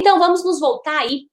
Então, vamos nos voltar aí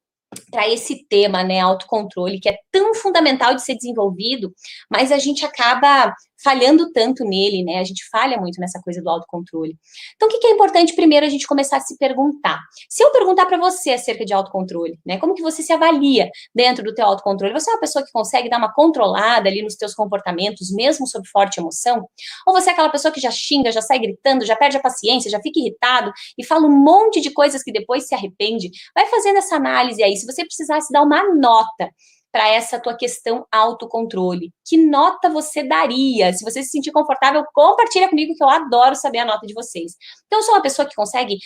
para esse tema, né, autocontrole, que é tão fundamental de ser desenvolvido, mas a gente acaba falhando tanto nele, né, a gente falha muito nessa coisa do autocontrole. Então, o que é importante primeiro a gente começar a se perguntar? Se eu perguntar para você acerca de autocontrole, né, como que você se avalia dentro do teu autocontrole? Você é uma pessoa que consegue dar uma controlada ali nos teus comportamentos, mesmo sob forte emoção? Ou você é aquela pessoa que já xinga, já sai gritando, já perde a paciência, já fica irritado e fala um monte de coisas que depois se arrepende? Vai fazendo essa análise aí. Se você precisasse dar uma nota para essa tua questão autocontrole, que nota você daria? Se você se sentir confortável, compartilha comigo, que eu adoro saber a nota de vocês. Então, eu sou uma pessoa que consegue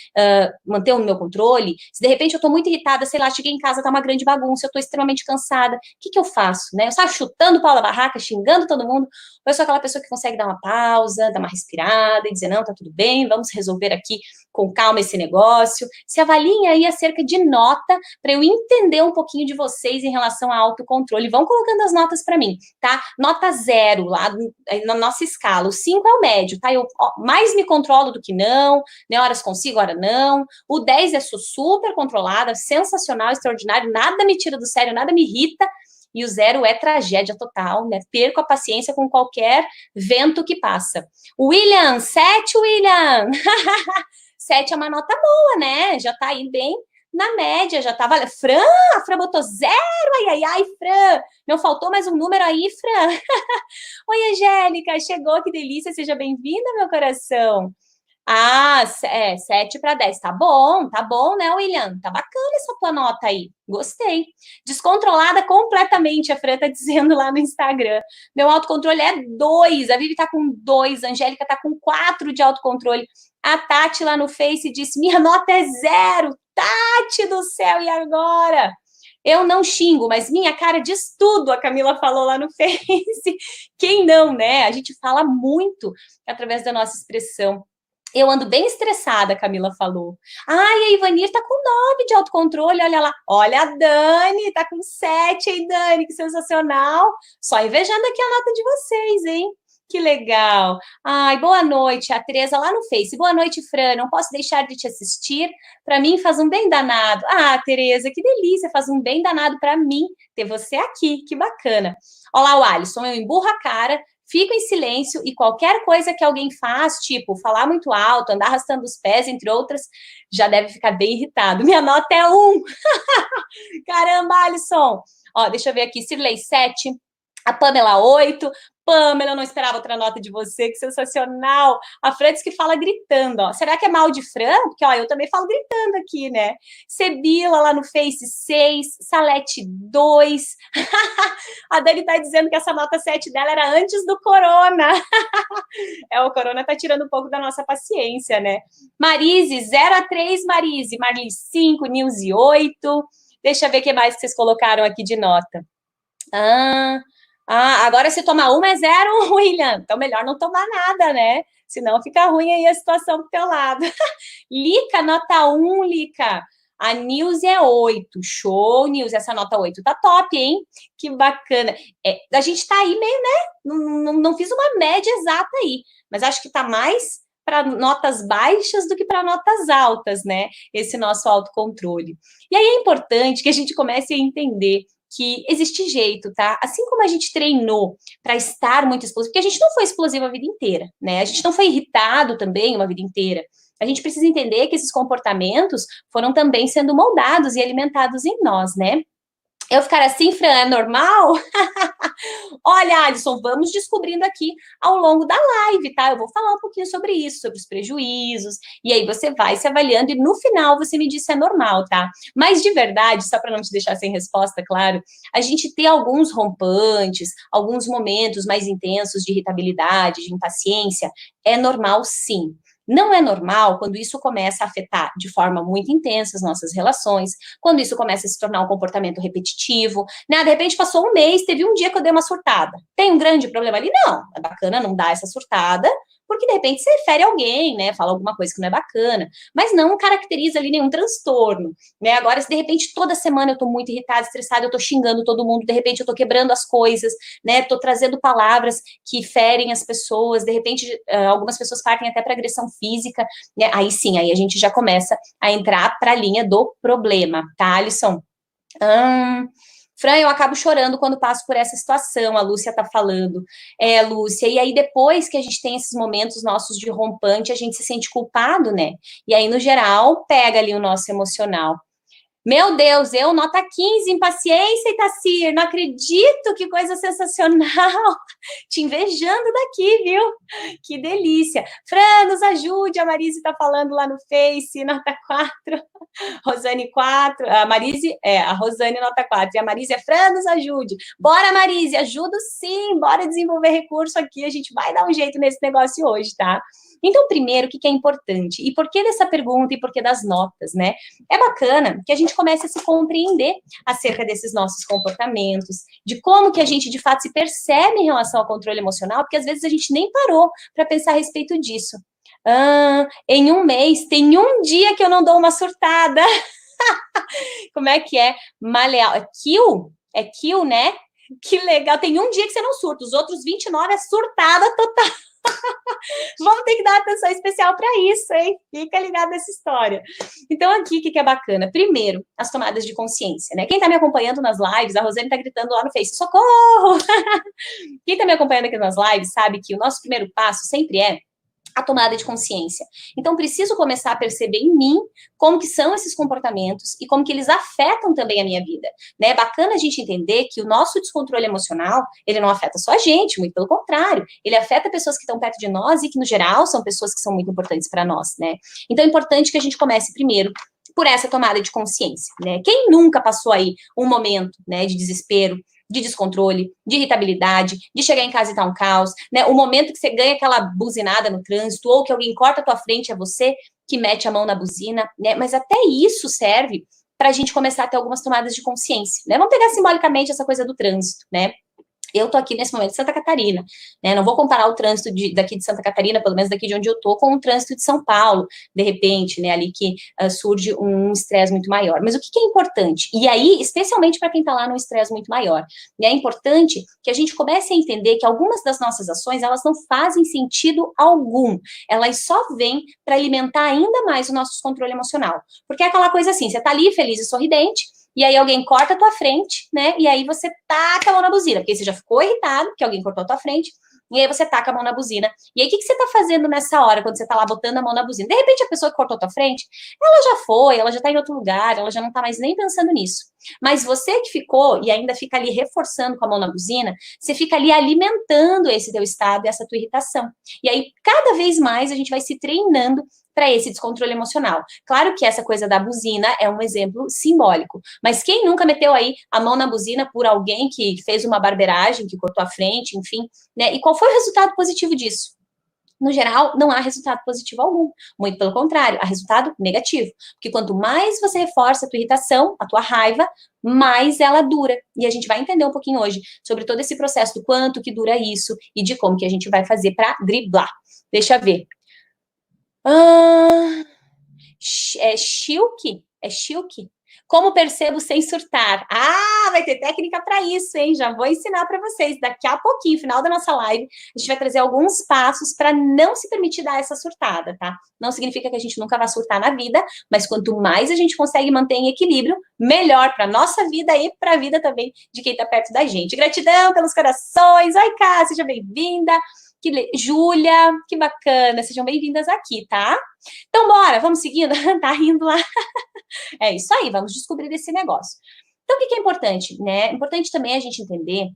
manter o meu controle. Se de repente eu tô muito irritada, sei lá, cheguei em casa, tá uma grande bagunça, eu tô extremamente cansada, o que eu faço, né? Eu saio chutando o pau da barraca, xingando todo mundo, ou eu sou aquela pessoa que consegue dar uma pausa, dar uma respirada e dizer, não, tá tudo bem, vamos resolver aqui com calma esse negócio. Se avaliem aí acerca de nota, para eu entender um pouquinho de vocês em relação ao autocontrole. Vão colocando as notas para mim, tá? Nota 0, lá na nossa escala. O 5 é o médio, tá? Eu mais me controlo do que não, né? Horas consigo, hora não. O 10 é sou super controlada, sensacional, extraordinário, nada me tira do sério, nada me irrita. E o 0 é tragédia total, né? Perco a paciência com qualquer vento que passa. William, 7, William! 7 é uma nota boa, né? Já tá aí bem na média, já tá valendo. Fran, a Fran botou 0, ai, Fran. Não faltou mais um número aí, Fran? Oi, Angélica, chegou, que delícia, seja bem-vinda, meu coração. Ah, 7 para 10, tá bom, né, William? Tá bacana essa tua nota aí, gostei. Descontrolada completamente, a Fran tá dizendo lá no Instagram. Meu autocontrole é 2, a Vivi tá com 2, a Angélica tá com 4 de autocontrole. A Tati lá no Face disse, minha nota é 0. Tati do céu, e agora? Eu não xingo, mas minha cara diz tudo, a Camila falou lá no Face. Quem não, né? A gente fala muito através da nossa expressão. Eu ando bem estressada, a Camila falou. Ai, a Ivanir tá com 9 de autocontrole, olha lá. Olha a Dani, tá com 7, hein, Dani? Que sensacional. Só invejando aqui a nota de vocês, hein? Que legal. Ai, boa noite, a Tereza lá no Face. Boa noite, Fran. Não posso deixar de te assistir. Para mim faz um bem danado. Ah, Tereza, que delícia. Faz um bem danado para mim ter você aqui. Que bacana. Olha lá o Alisson, eu emburro a cara, fico em silêncio e qualquer coisa que alguém faz, tipo falar muito alto, andar arrastando os pés, entre outras, já deve ficar bem irritado. Minha nota é 1. Caramba, Alisson. Ó, deixa eu ver aqui. Cirlei 7. A Pamela 8. Pamela, eu não esperava outra nota de você, que sensacional. A Fran diz que fala gritando, ó. Será que é mal de Fran? Porque, ó, eu também falo gritando aqui, né? Sebila lá no Face 6, Salete 2. A Dani tá dizendo que essa nota 7 dela era antes do corona. O corona tá tirando um pouco da nossa paciência, né? Marise, 0 a 3, Marise. Marli 5, Nilze 8. Deixa eu ver o que mais que vocês colocaram aqui de nota. Agora se tomar uma é 0, William. Então, melhor não tomar nada, né? Senão fica ruim aí a situação do teu lado. Lica, nota 1, Lica. A Nilze é 8. Show, Nilze. Essa nota 8 tá top, hein? Que bacana. A gente tá aí meio, né? Não fiz uma média exata aí, mas acho que tá mais para notas baixas do que para notas altas, né? Esse nosso autocontrole. E aí é importante que a gente comece a entender que existe jeito, tá? Assim como a gente treinou para estar muito explosivo, porque a gente não foi explosivo a vida inteira, né? A gente não foi irritado também uma vida inteira. A gente precisa entender que esses comportamentos foram também sendo moldados e alimentados em nós, né? Eu ficar assim, Fran, é normal? Olha, Alisson, vamos descobrindo aqui ao longo da live, tá? Eu vou falar um pouquinho sobre isso, sobre os prejuízos, e aí você vai se avaliando e no final você me diz se é normal, tá? Mas de verdade, só para não te deixar sem resposta, claro, a gente ter alguns rompantes, alguns momentos mais intensos de irritabilidade, de impaciência, é normal sim. Não é normal quando isso começa a afetar de forma muito intensa as nossas relações, quando isso começa a se tornar um comportamento repetitivo, né? De repente passou um mês, teve um dia que eu dei uma surtada. Tem um grande problema ali? Não. É bacana não dar essa surtada, porque de repente você fere alguém, né, fala alguma coisa que não é bacana, mas não caracteriza ali nenhum transtorno, né? Agora, se de repente toda semana eu tô muito irritada, estressada, eu tô xingando todo mundo, de repente eu tô quebrando as coisas, né, tô trazendo palavras que ferem as pessoas, de repente algumas pessoas partem até para agressão física, né? Aí sim, aí a gente já começa a entrar para a linha do problema, tá, Alisson? Fran, eu acabo chorando quando passo por essa situação, a Lúcia tá falando. Lúcia, e aí depois que a gente tem esses momentos nossos de rompante, a gente se sente culpado, né? E aí, no geral, pega ali o nosso emocional. Meu Deus, eu nota 15 em paciência, Itacir, não acredito, que coisa sensacional. Te invejando daqui, viu? Que delícia. Fran, nos ajude, a Marise tá falando lá no Face, nota 4. Rosane 4, a Rosane nota 4, e a Marise Fran, nos ajude. Bora, Marise, ajudo sim, bora desenvolver recurso aqui, a gente vai dar um jeito nesse negócio hoje, tá? Então, primeiro, o que é importante? E por que dessa pergunta e por que das notas, né? É bacana que a gente comece a se compreender acerca desses nossos comportamentos, de como que a gente, de fato, se percebe em relação ao controle emocional, porque às vezes a gente nem parou para pensar a respeito disso. Em um mês, tem um dia que eu não dou uma surtada. Como é que é? Maleal. É kill, né? Que legal. Tem um dia que você não surta, os outros 29 é surtada total. Vamos ter que dar atenção especial para isso, hein? Fica ligado nessa história. Então, aqui, o que é bacana? Primeiro, as tomadas de consciência, né? Quem tá me acompanhando nas lives, a Rosane tá gritando lá no Face, socorro! Quem tá me acompanhando aqui nas lives sabe que o nosso primeiro passo sempre é a tomada de consciência. Então, preciso começar a perceber em mim como que são esses comportamentos e como que eles afetam também a minha vida, né? É bacana a gente entender que o nosso descontrole emocional, ele não afeta só a gente, muito pelo contrário, ele afeta pessoas que estão perto de nós e que, no geral, são pessoas que são muito importantes para nós, né? Então, é importante que a gente comece primeiro por essa tomada de consciência, né? Quem nunca passou aí um momento, né, de desespero, de descontrole, de irritabilidade, de chegar em casa e tá um caos, né? O momento que você ganha aquela buzinada no trânsito, ou que alguém corta a tua frente, é você que mete a mão na buzina, né? Mas até isso serve para a gente começar a ter algumas tomadas de consciência, né? Vamos pegar simbolicamente essa coisa do trânsito, né? Eu tô aqui nesse momento em Santa Catarina, né? Não vou comparar o trânsito daqui de Santa Catarina, pelo menos daqui de onde eu tô, com o trânsito de São Paulo, de repente, né? Ali que surge um estresse muito maior. Mas o que é importante? E aí, especialmente para quem tá lá num estresse muito maior, né? É importante que a gente comece a entender que algumas das nossas ações, elas não fazem sentido algum. Elas só vêm para alimentar ainda mais o nosso descontrole emocional. Porque é aquela coisa assim, você tá ali feliz e sorridente, e aí alguém corta a tua frente, né? E aí você taca a mão na buzina, porque você já ficou irritado, porque alguém cortou a tua frente, e aí você taca a mão na buzina. E aí, o que você tá fazendo nessa hora, quando você tá lá botando a mão na buzina? De repente, a pessoa que cortou a tua frente, ela já foi, ela já tá em outro lugar, ela já não tá mais nem pensando nisso. Mas você que ficou e ainda fica ali reforçando com a mão na buzina, você fica ali alimentando esse teu estado e essa tua irritação. E aí, cada vez mais, a gente vai se treinando para esse descontrole emocional. Claro que essa coisa da buzina é um exemplo simbólico, mas quem nunca meteu aí a mão na buzina por alguém que fez uma barbeiragem, que cortou a frente, enfim, né? E qual foi o resultado positivo disso? No geral, não há resultado positivo algum. Muito pelo contrário, há resultado negativo. Porque quanto mais você reforça a tua irritação, a tua raiva, mais ela dura. E a gente vai entender um pouquinho hoje sobre todo esse processo do quanto que dura isso e de como que a gente vai fazer para driblar. Deixa eu ver. É Shilke? É Shilke? Como percebo sem surtar? Vai ter técnica para isso, hein? Já vou ensinar para vocês. Daqui a pouquinho, final da nossa live, a gente vai trazer alguns passos para não se permitir dar essa surtada, tá? Não significa que a gente nunca vai surtar na vida, mas quanto mais a gente consegue manter em equilíbrio, melhor para nossa vida e para a vida também de quem está perto da gente. Gratidão pelos corações. Oi, Cá, seja bem-vinda. Júlia, que bacana. Sejam bem-vindas aqui, tá? Então, bora, vamos seguindo? Tá rindo lá. É isso aí, vamos descobrir esse negócio. Então, o que é importante, né? É importante também a gente entender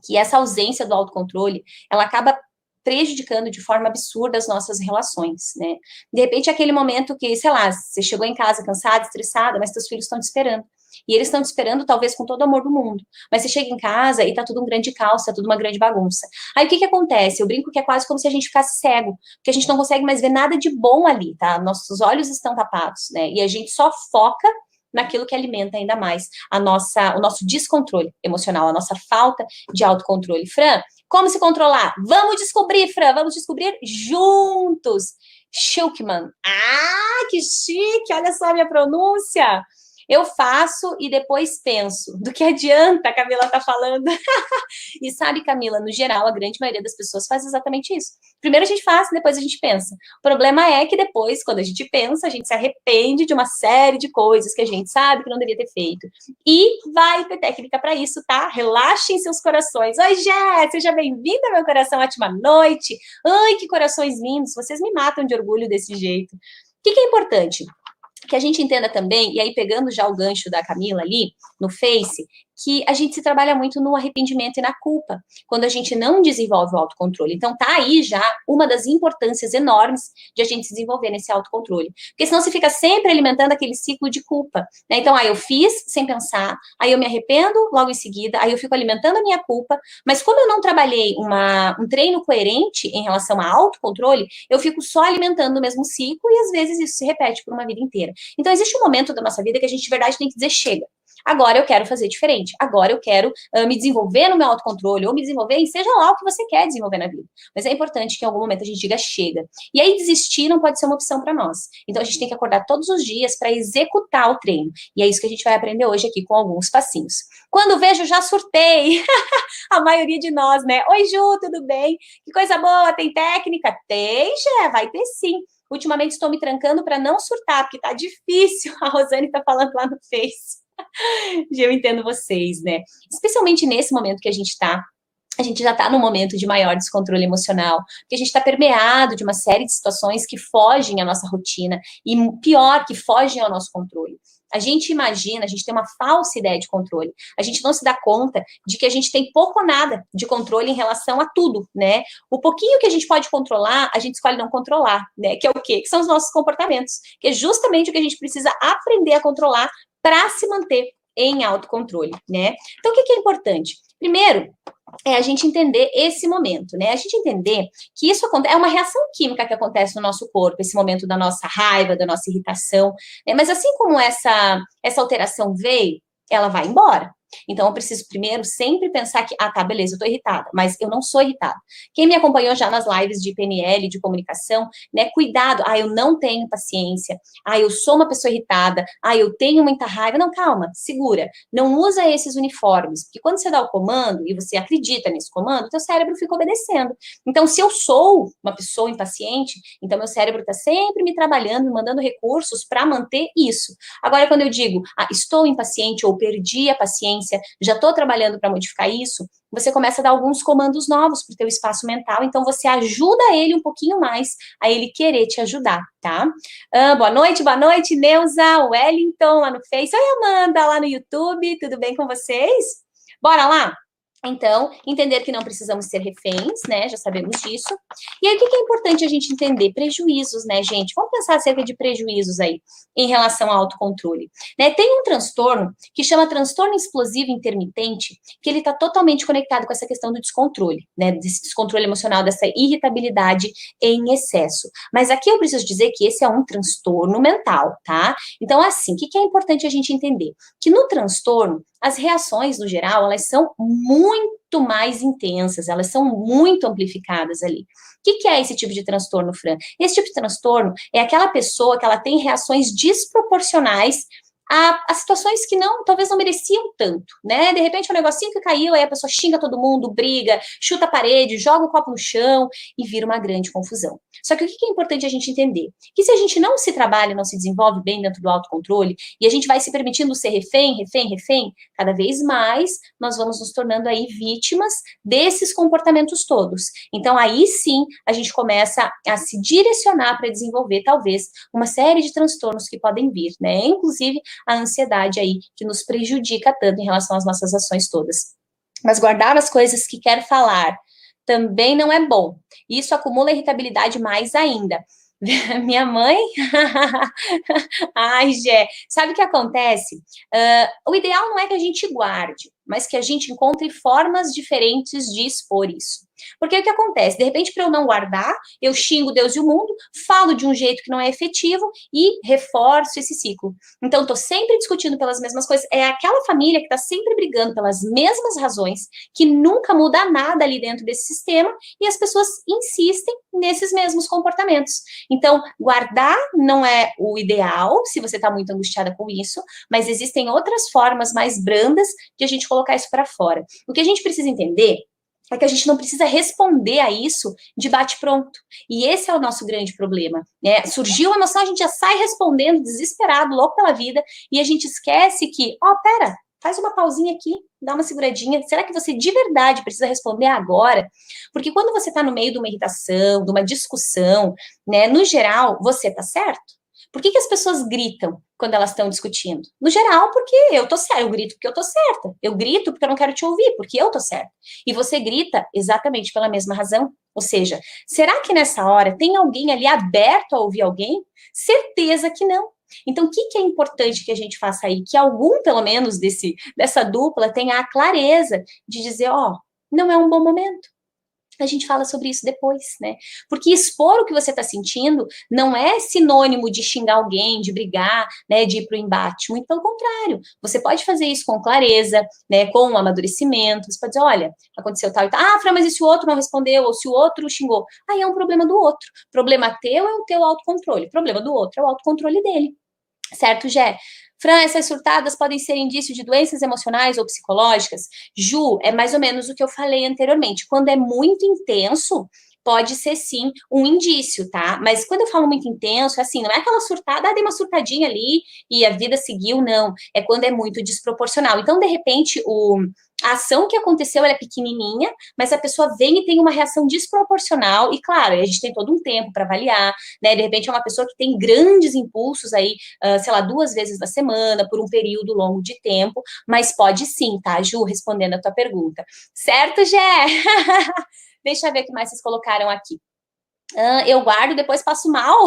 que essa ausência do autocontrole, ela acaba prejudicando de forma absurda as nossas relações, né? De repente, aquele momento que, sei lá, você chegou em casa cansada, estressada, mas seus filhos estão te esperando. E eles estão te esperando, talvez, com todo o amor do mundo. Mas você chega em casa e tá tudo um grande caos, tá tudo uma grande bagunça. Aí, o que acontece? Eu brinco que é quase como se a gente ficasse cego, porque a gente não consegue mais ver nada de bom ali, tá? Nossos olhos estão tapados, né? E a gente só foca naquilo que alimenta ainda mais o nosso descontrole emocional, a nossa falta de autocontrole. Fran, como se controlar? Vamos descobrir, Fran, vamos descobrir juntos. Schulkman. Ah, que chique, olha só a minha pronúncia. Eu faço e depois penso. Do que adianta, a Camila tá falando? E sabe, Camila, no geral, a grande maioria das pessoas faz exatamente isso. Primeiro a gente faz, depois a gente pensa. O problema é que depois, quando a gente pensa, a gente se arrepende de uma série de coisas que a gente sabe que não devia ter feito. E vai ter técnica para isso, tá? Relaxem seus corações. Oi, Jé, seja bem-vinda, meu coração, ótima noite. Ai, que corações lindos, vocês me matam de orgulho desse jeito. O que é importante? Que a gente entenda também, e aí pegando já o gancho da Camila ali, no Face, que a gente se trabalha muito no arrependimento e na culpa, quando a gente não desenvolve o autocontrole. Então, tá aí já uma das importâncias enormes de a gente se desenvolver nesse autocontrole. Porque senão você fica sempre alimentando aquele ciclo de culpa, né? Então, eu fiz sem pensar, aí eu me arrependo logo em seguida, aí eu fico alimentando a minha culpa, mas como eu não trabalhei um treino coerente em relação a autocontrole, eu fico só alimentando o mesmo ciclo e às vezes isso se repete por uma vida inteira. Então, existe um momento da nossa vida que a gente, de verdade, tem que dizer chega. Agora eu quero fazer diferente. Agora eu quero me desenvolver no meu autocontrole ou me desenvolver em seja lá o que você quer desenvolver na vida. Mas é importante que em algum momento a gente diga chega. E aí desistir não pode ser uma opção para nós. Então a gente tem que acordar todos os dias para executar o treino. E é isso que a gente vai aprender hoje aqui com alguns passinhos. Quando vejo, já surtei. A maioria de nós, né? Oi, Ju, tudo bem? Que coisa boa, tem técnica? Tem, já, vai ter sim. Ultimamente estou me trancando para não surtar, porque tá difícil. A Rosane tá falando lá no Face. Eu entendo vocês, né? Especialmente nesse momento que a gente já está num momento de maior descontrole emocional, porque a gente está permeado de uma série de situações que fogem à nossa rotina e, pior, que fogem ao nosso controle. A gente imagina, a gente tem uma falsa ideia de controle. A gente não se dá conta de que a gente tem pouco ou nada de controle em relação a tudo, né? O pouquinho que a gente pode controlar, a gente escolhe não controlar, né? Que é o quê? Que são os nossos comportamentos, que é justamente o que a gente precisa aprender a controlar para se manter em autocontrole, né? Então, o que é importante? Primeiro, é a gente entender esse momento, né? A gente entender que isso é uma reação química que acontece no nosso corpo, esse momento da nossa raiva, da nossa irritação, né? Mas assim como essa alteração veio, ela vai embora. Então, eu preciso primeiro sempre pensar que, tá, beleza, eu tô irritada, mas eu não sou irritada. Quem me acompanhou já nas lives de PNL, de comunicação, né, cuidado, eu não tenho paciência, eu sou uma pessoa irritada, eu tenho muita raiva. Não, calma, segura, não usa esses uniformes, porque quando você dá o comando e você acredita nesse comando, teu cérebro fica obedecendo. Então, se eu sou uma pessoa impaciente, então meu cérebro tá sempre me trabalhando, me mandando recursos para manter isso. Agora, quando eu digo, estou impaciente ou perdi a paciência, já estou trabalhando para modificar isso, você começa a dar alguns comandos novos para o teu espaço mental, então você ajuda ele um pouquinho mais a ele querer te ajudar, tá? Boa noite, Neuza, Wellington lá no Face, oi Amanda lá no YouTube, tudo bem com vocês? Bora lá? Então, entender que não precisamos ser reféns, né? Já sabemos disso. E aí, o que é importante a gente entender? Prejuízos, né, gente? Vamos pensar acerca de prejuízos aí, em relação ao autocontrole. Né? Tem um transtorno que chama transtorno explosivo intermitente, que ele está totalmente conectado com essa questão do descontrole, né? Desse descontrole emocional, dessa irritabilidade em excesso. Mas aqui eu preciso dizer que esse é um transtorno mental, tá? Então, assim, o que é importante a gente entender? Que no transtorno, as reações, no geral, elas são muito mais intensas, elas são muito amplificadas ali. O que é esse tipo de transtorno, Fran? Esse tipo de transtorno é aquela pessoa que ela tem reações desproporcionais a situações que talvez não mereciam tanto, né? De repente, um negocinho que caiu, aí a pessoa xinga todo mundo, briga, chuta a parede, joga o copo no chão e vira uma grande confusão. Só que o que é importante a gente entender? Que se a gente não se trabalha, não se desenvolve bem dentro do autocontrole, e a gente vai se permitindo ser refém, cada vez mais nós vamos nos tornando aí vítimas desses comportamentos todos. Então, aí sim, a gente começa a se direcionar para desenvolver, talvez, uma série de transtornos que podem vir, né? Inclusive, a ansiedade aí, que nos prejudica tanto em relação às nossas ações todas. Mas guardar as coisas que quer falar também não é bom. Isso acumula irritabilidade mais ainda. Minha mãe? Ai, Gé, sabe o que acontece? O ideal não é que a gente guarde, mas que a gente encontre formas diferentes de expor isso. Porque o que acontece? De repente, para eu não guardar, eu xingo Deus e o mundo, falo de um jeito que não é efetivo e reforço esse ciclo. Então, estou sempre discutindo pelas mesmas coisas. É aquela família que está sempre brigando pelas mesmas razões, que nunca muda nada ali dentro desse sistema, e as pessoas insistem nesses mesmos comportamentos. Então, guardar não é o ideal, se você está muito angustiada com isso, mas existem outras formas mais brandas de a gente colocar isso para fora. O que a gente precisa entender é que a gente não precisa responder a isso de bate-pronto. E esse é o nosso grande problema, né? Surgiu a emoção, a gente já sai respondendo, desesperado, louco pela vida, e a gente esquece que, pera, faz uma pausinha aqui, dá uma seguradinha. Será que você de verdade precisa responder agora? Porque quando você está no meio de uma irritação, de uma discussão, né, no geral, você tá certo? Por que as pessoas gritam quando elas estão discutindo? No geral, porque eu tô certa, eu grito porque eu tô certa. Eu grito porque eu não quero te ouvir, porque eu tô certa. E você grita exatamente pela mesma razão. Ou seja, será que nessa hora tem alguém ali aberto a ouvir alguém? Certeza que não. Então, o que é importante que a gente faça aí? Que algum, pelo menos, dessa dupla tenha a clareza de dizer, não é um bom momento. A gente fala sobre isso depois, né? Porque expor o que você está sentindo não é sinônimo de xingar alguém, de brigar, né, de ir para o embate. Muito pelo contrário. Você pode fazer isso com clareza, né, com um amadurecimento. Você pode dizer, olha, aconteceu tal e tal. Fran, mas e se o outro não respondeu? Ou se o outro xingou? Aí é um problema do outro. Problema teu é o teu autocontrole. Problema do outro é o autocontrole dele. Certo, Gé? Fran, essas surtadas podem ser indício de doenças emocionais ou psicológicas? Ju, é mais ou menos o que eu falei anteriormente. Quando é muito intenso, pode ser sim um indício, tá? Mas quando eu falo muito intenso, é assim, não é aquela surtada, dei uma surtadinha ali e a vida seguiu, não. É quando é muito desproporcional. Então, de repente, a ação que aconteceu ela é pequenininha, mas a pessoa vem e tem uma reação desproporcional, e claro, a gente tem todo um tempo para avaliar, né? De repente é uma pessoa que tem grandes impulsos aí, sei lá, 2 vezes na semana, por um período longo de tempo, mas pode sim, tá, Ju, respondendo a tua pergunta. Certo, Gé? Deixa eu ver o que mais vocês colocaram aqui. Eu guardo, depois passo mal.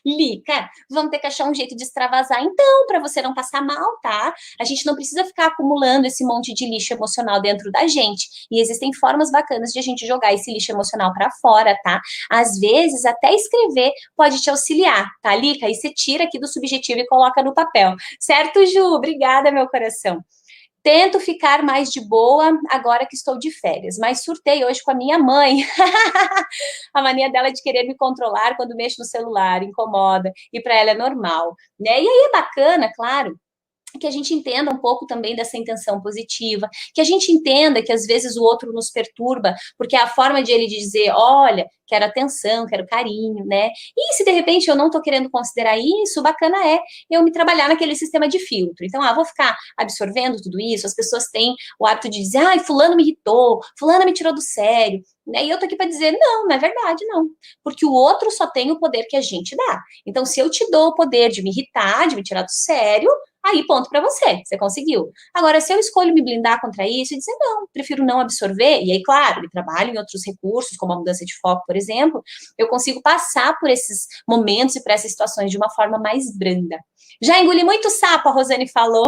Lica, vamos ter que achar um jeito de extravasar, então, para você não passar mal, tá? A gente não precisa ficar acumulando esse monte de lixo emocional dentro da gente. E existem formas bacanas de a gente jogar esse lixo emocional para fora, tá? Às vezes, até escrever pode te auxiliar, tá, Lica? Aí você tira aqui do subjetivo e coloca no papel. Certo, Ju? Obrigada, meu coração. Tento ficar mais de boa agora que estou de férias, mas surtei hoje com a minha mãe. A mania dela de querer me controlar quando mexo no celular, incomoda, e para ela é normal, né? E aí é bacana, claro, que a gente entenda um pouco também dessa intenção positiva, que a gente entenda que às vezes o outro nos perturba, porque é a forma de ele dizer, olha, quero atenção, quero carinho, né? E se de repente eu não tô querendo considerar isso, bacana é eu me trabalhar naquele sistema de filtro. Então, vou ficar absorvendo tudo isso, as pessoas têm o hábito de dizer, fulano me irritou, fulano me tirou do sério, né? E eu tô aqui para dizer, não é verdade, não. Porque o outro só tem o poder que a gente dá. Então, se eu te dou o poder de me irritar, de me tirar do sério, aí ponto para você conseguiu. Agora, se eu escolho me blindar contra isso e dizer, não, prefiro não absorver, e aí, claro, eu trabalho em outros recursos, como a mudança de foco, por exemplo, eu consigo passar por esses momentos e por essas situações de uma forma mais branda. Já engoli muito sapo, a Rosane falou.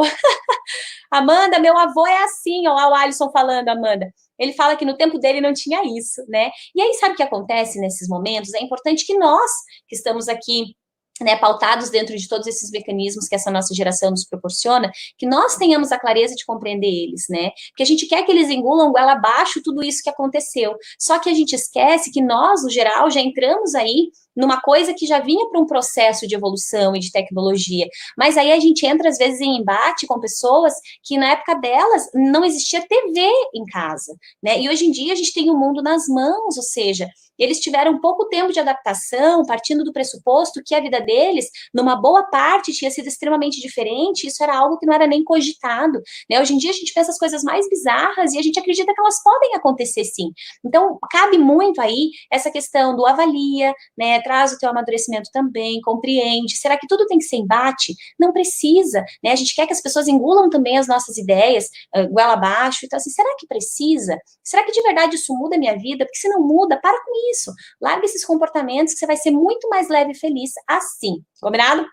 Amanda, meu avô é assim, ó, o Alisson falando, Amanda. Ele fala que no tempo dele não tinha isso, né? E aí, sabe o que acontece nesses momentos? É importante que nós, que estamos aqui, né, pautados dentro de todos esses mecanismos que essa nossa geração nos proporciona, que nós tenhamos a clareza de compreender eles, né? Porque a gente quer que eles engulam goela abaixo tudo isso que aconteceu. Só que a gente esquece que nós, no geral, já entramos aí numa coisa que já vinha para um processo de evolução e de tecnologia. Mas aí a gente entra, às vezes, em embate com pessoas que, na época delas, não existia TV em casa, né? E hoje em dia a gente tem o mundo nas mãos, ou seja, eles tiveram pouco tempo de adaptação, partindo do pressuposto que a vida deles, numa boa parte, tinha sido extremamente diferente, isso era algo que não era nem cogitado, né? Hoje em dia a gente pensa as coisas mais bizarras e a gente acredita que elas podem acontecer sim. Então, cabe muito aí essa questão do avalia, né? Traz o teu amadurecimento também, compreende. Será que tudo tem que ser embate? Não precisa, né? A gente quer que as pessoas engulam também as nossas ideias, goela abaixo. Então, assim, será que precisa? Será que de verdade isso muda a minha vida? Porque se não muda, para com isso. Larga esses comportamentos que você vai ser muito mais leve e feliz assim. Combinado?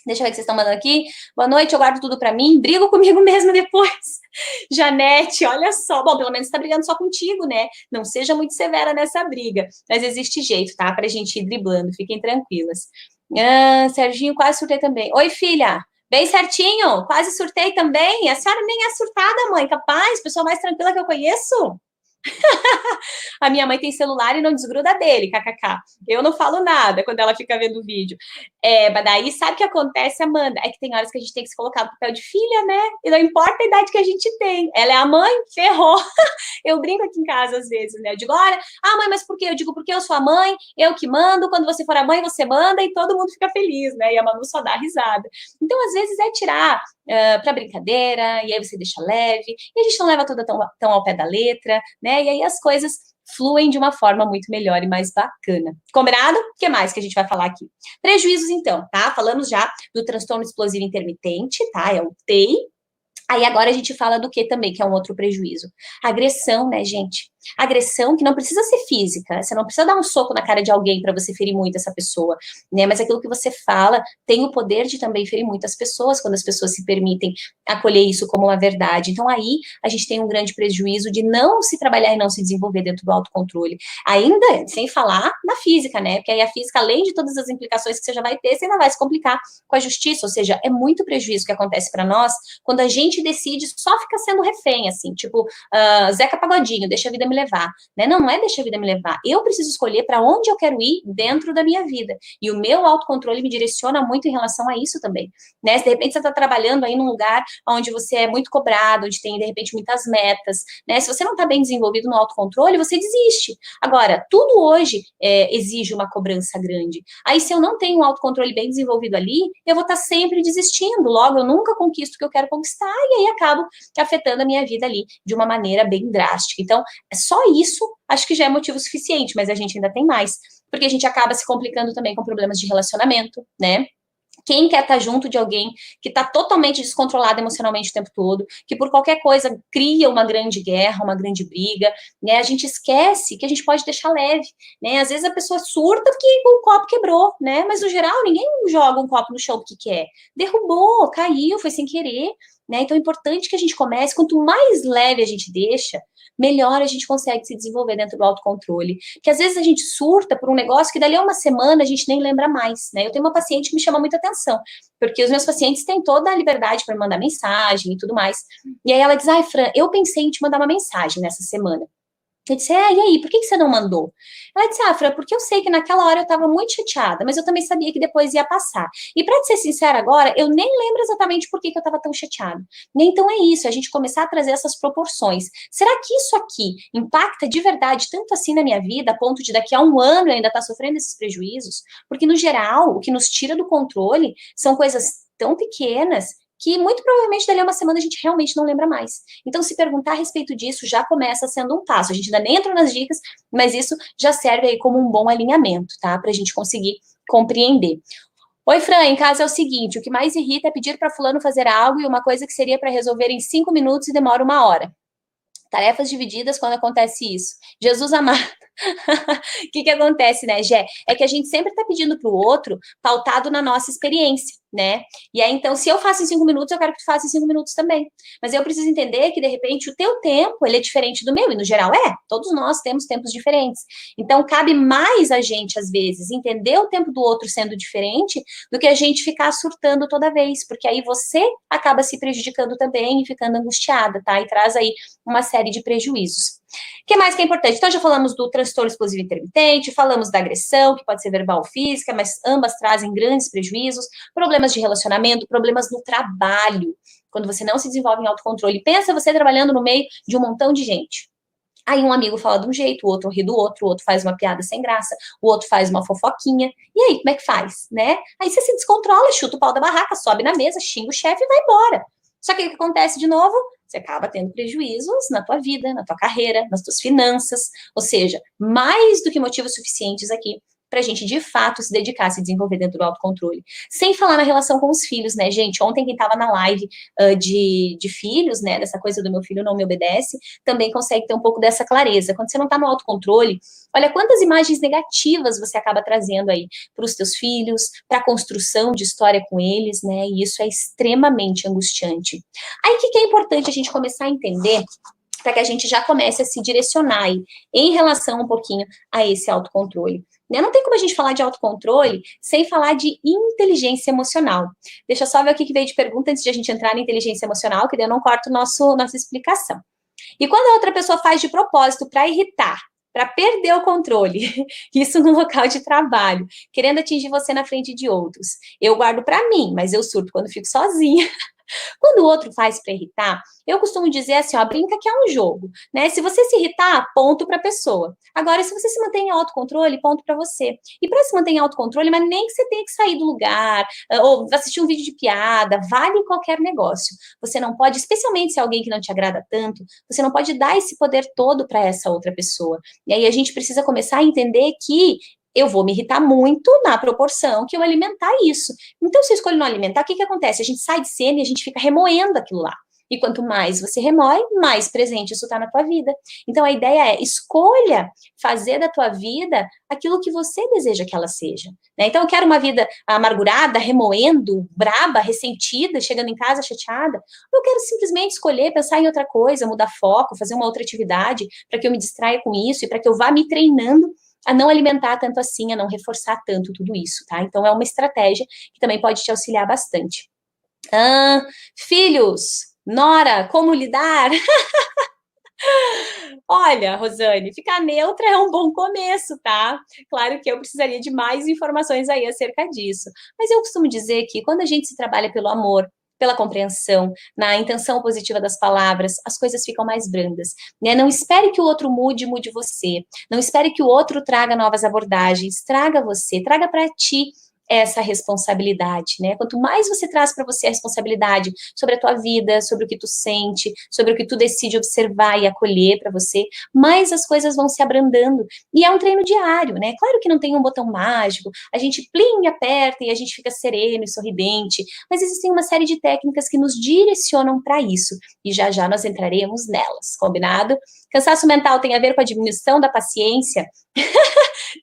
Deixa eu ver o que vocês estão mandando aqui. Boa noite, eu guardo tudo pra mim. Brigo comigo mesmo depois. Janete, olha só. Bom, pelo menos tá brigando só contigo, né? Não seja muito severa nessa briga. Mas existe jeito, tá? Pra gente ir driblando. Fiquem tranquilas. Serginho, quase surtei também. Oi, filha. Bem certinho. Quase surtei também. A senhora nem é surtada, mãe. Capaz? Pessoa mais tranquila que eu conheço. A minha mãe tem celular e não desgruda dele, kkk. Eu não falo nada quando ela fica vendo o vídeo. Mas daí, sabe o que acontece, Amanda? É que tem horas que a gente tem que se colocar no papel de filha, né? E não importa a idade que a gente tem. Ela é a mãe, ferrou. Eu brinco aqui em casa às vezes, né? Eu digo, olha, mãe, mas por quê? Eu digo, porque eu sou a mãe, eu que mando, quando você for a mãe, você manda e todo mundo fica feliz, né? E a Manu só dá risada. Então, às vezes, é tirar para brincadeira, e aí você deixa leve, e a gente não leva tudo tão ao pé da letra, né? E aí as coisas fluem de uma forma muito melhor e mais bacana. Combinado? O que mais que a gente vai falar aqui? Prejuízos, então, tá? Falamos já do transtorno explosivo intermitente, tá? É o TEI. Aí agora a gente fala do que também, que é um outro prejuízo. Agressão, né, gente? Agressão que não precisa ser física, você não precisa dar um soco na cara de alguém para você ferir muito essa pessoa, né? Mas aquilo que você fala tem o poder de também ferir muitas pessoas quando as pessoas se permitem acolher isso como uma verdade. Então aí a gente tem um grande prejuízo de não se trabalhar e não se desenvolver dentro do autocontrole. Ainda sem falar na física, né? Porque aí a física, além de todas as implicações que você já vai ter, você ainda vai se complicar com a justiça, ou seja, é muito prejuízo que acontece para nós quando a gente decide só ficar sendo refém, assim, tipo, Zeca Pagodinho, deixa a vida me levar, né? Não, não é deixa a vida me levar. Eu preciso escolher para onde eu quero ir dentro da minha vida. E o meu autocontrole me direciona muito em relação a isso também, né? Se de repente você está trabalhando aí num lugar onde você é muito cobrado, onde tem, de repente, muitas metas, né? Se você não está bem desenvolvido no autocontrole, você desiste. Agora, tudo hoje exige uma cobrança grande. Aí, se eu não tenho um autocontrole bem desenvolvido ali, eu vou estar sempre desistindo. Logo, eu nunca conquisto o que eu quero conquistar e aí acabo afetando a minha vida ali de uma maneira bem drástica. Então, só isso acho que já é motivo suficiente, mas a gente ainda tem mais, porque a gente acaba se complicando também com problemas de relacionamento, né? Quem quer estar junto de alguém que está totalmente descontrolado emocionalmente o tempo todo, que por qualquer coisa cria uma grande guerra, uma grande briga, né? A gente esquece que a gente pode deixar leve, né? Às vezes a pessoa surta porque o copo quebrou, né? Mas no geral ninguém joga um copo no chão porque quer. Derrubou, caiu, foi sem querer, né? Então é importante que a gente comece, quanto mais leve a gente deixa, melhor a gente consegue se desenvolver dentro do autocontrole. Porque às vezes a gente surta por um negócio que dali a uma semana a gente nem lembra mais, né? Eu tenho uma paciente que me chama muita atenção, porque os meus pacientes têm toda a liberdade para mandar mensagem e tudo mais. E aí ela diz, ai, Fran, eu pensei em te mandar uma mensagem nessa semana. Eu disse, e aí, por que você não mandou? Ela disse, Fran, porque eu sei que naquela hora eu estava muito chateada, mas eu também sabia que depois ia passar. E para ser sincera agora, eu nem lembro exatamente por que eu estava tão chateada. Então é isso, a gente começar a trazer essas proporções. Será que isso aqui impacta de verdade tanto assim na minha vida, a ponto de daqui a um ano eu ainda estar sofrendo esses prejuízos? Porque no geral, o que nos tira do controle são coisas tão pequenas que muito provavelmente dali a uma semana a gente realmente não lembra mais. Então, se perguntar a respeito disso já começa sendo um passo. A gente ainda nem entrou nas dicas, mas isso já serve aí como um bom alinhamento, tá? Para a gente conseguir compreender. Oi, Fran, em casa é o seguinte, o que mais irrita é pedir para fulano fazer algo e uma coisa que seria para resolver em 5 minutos e demora 1 hora. Tarefas divididas quando acontece isso. Jesus amado. O que acontece, né, Gé? É que a gente sempre está pedindo para o outro pautado na nossa experiência, né? E aí, então, se eu faço em 5 minutos, eu quero que tu faça em 5 minutos também. Mas eu preciso entender que, de repente, o teu tempo, ele é diferente do meu, e no geral todos nós temos tempos diferentes. Então, cabe mais a gente, às vezes, entender o tempo do outro sendo diferente, do que a gente ficar surtando toda vez, porque aí você acaba se prejudicando também e ficando angustiada, tá? E traz aí uma série de prejuízos. O que mais que é importante? Então, já falamos do transtorno explosivo intermitente, falamos da agressão, que pode ser verbal ou física, mas ambas trazem grandes prejuízos, problemas de relacionamento, problemas no trabalho, quando você não se desenvolve em autocontrole. Pensa você trabalhando no meio de um montão de gente. Aí um amigo fala de um jeito, o outro ri do outro, o outro faz uma piada sem graça, o outro faz uma fofoquinha. E aí, como é que faz, né? Aí você se descontrola, chuta o pau da barraca, sobe na mesa, xinga o chefe e vai embora. Só que o que acontece de novo? Você acaba tendo prejuízos na tua vida, na tua carreira, nas tuas finanças. Ou seja, mais do que motivos suficientes aqui para a gente, de fato, se dedicar a se desenvolver dentro do autocontrole. Sem falar na relação com os filhos, né, gente? Ontem, quem estava na live de filhos, né, dessa coisa do meu filho não me obedece, também consegue ter um pouco dessa clareza. Quando você não está no autocontrole, olha quantas imagens negativas você acaba trazendo aí para os teus filhos, para a construção de história com eles, né? E isso é extremamente angustiante. Aí, o que é importante a gente começar a entender para que a gente já comece a se direcionar aí, em relação um pouquinho a esse autocontrole. Né? Não tem como a gente falar de autocontrole sem falar de inteligência emocional. Deixa eu só ver o que veio de pergunta antes de a gente entrar na inteligência emocional, que daí eu não corto nossa explicação. E quando a outra pessoa faz de propósito para irritar, para perder o controle, isso no local de trabalho, querendo atingir você na frente de outros, eu guardo para mim, mas eu surto quando fico sozinha. Quando o outro faz para irritar, eu costumo dizer assim, ó, brinca que é um jogo, né? Se você se irritar, ponto para a pessoa. Agora, se você se mantém em autocontrole, ponto para você. E para se manter em autocontrole, mas nem que você tenha que sair do lugar, ou assistir um vídeo de piada, vale qualquer negócio. Você não pode, especialmente se é alguém que não te agrada tanto, você não pode dar esse poder todo para essa outra pessoa. E aí a gente precisa começar a entender que eu vou me irritar muito na proporção que eu alimentar isso. Então, se eu escolho não alimentar, o que acontece? A gente sai de cena e a gente fica remoendo aquilo lá. E quanto mais você remoe, mais presente isso está na tua vida. Então, a ideia é, escolha fazer da tua vida aquilo que você deseja que ela seja. Né? Então, eu quero uma vida amargurada, remoendo, braba, ressentida, chegando em casa chateada. Ou eu quero simplesmente escolher, pensar em outra coisa, mudar foco, fazer uma outra atividade, para que eu me distraia com isso e para que eu vá me treinando a não alimentar tanto assim, a não reforçar tanto tudo isso, tá? Então, é uma estratégia que também pode te auxiliar bastante. Filhos, Nora, como lidar? Olha, Rosane, ficar neutra é um bom começo, tá? Claro que eu precisaria de mais informações aí acerca disso. Mas eu costumo dizer que quando a gente se trabalha pelo amor, pela compreensão, na intenção positiva das palavras, as coisas ficam mais brandas, né? Não espere que o outro mude você. Não espere que o outro traga novas abordagens. Traga você, traga para ti essa responsabilidade, né? Quanto mais você traz para você a responsabilidade sobre a tua vida, sobre o que tu sente, sobre o que tu decide observar e acolher para você, mais as coisas vão se abrandando. E é um treino diário, né? Claro que não tem um botão mágico, a gente plim, aperta e a gente fica sereno e sorridente, mas existem uma série de técnicas que nos direcionam para isso. E já já nós entraremos nelas, combinado? Cansaço mental tem a ver com a diminuição da paciência?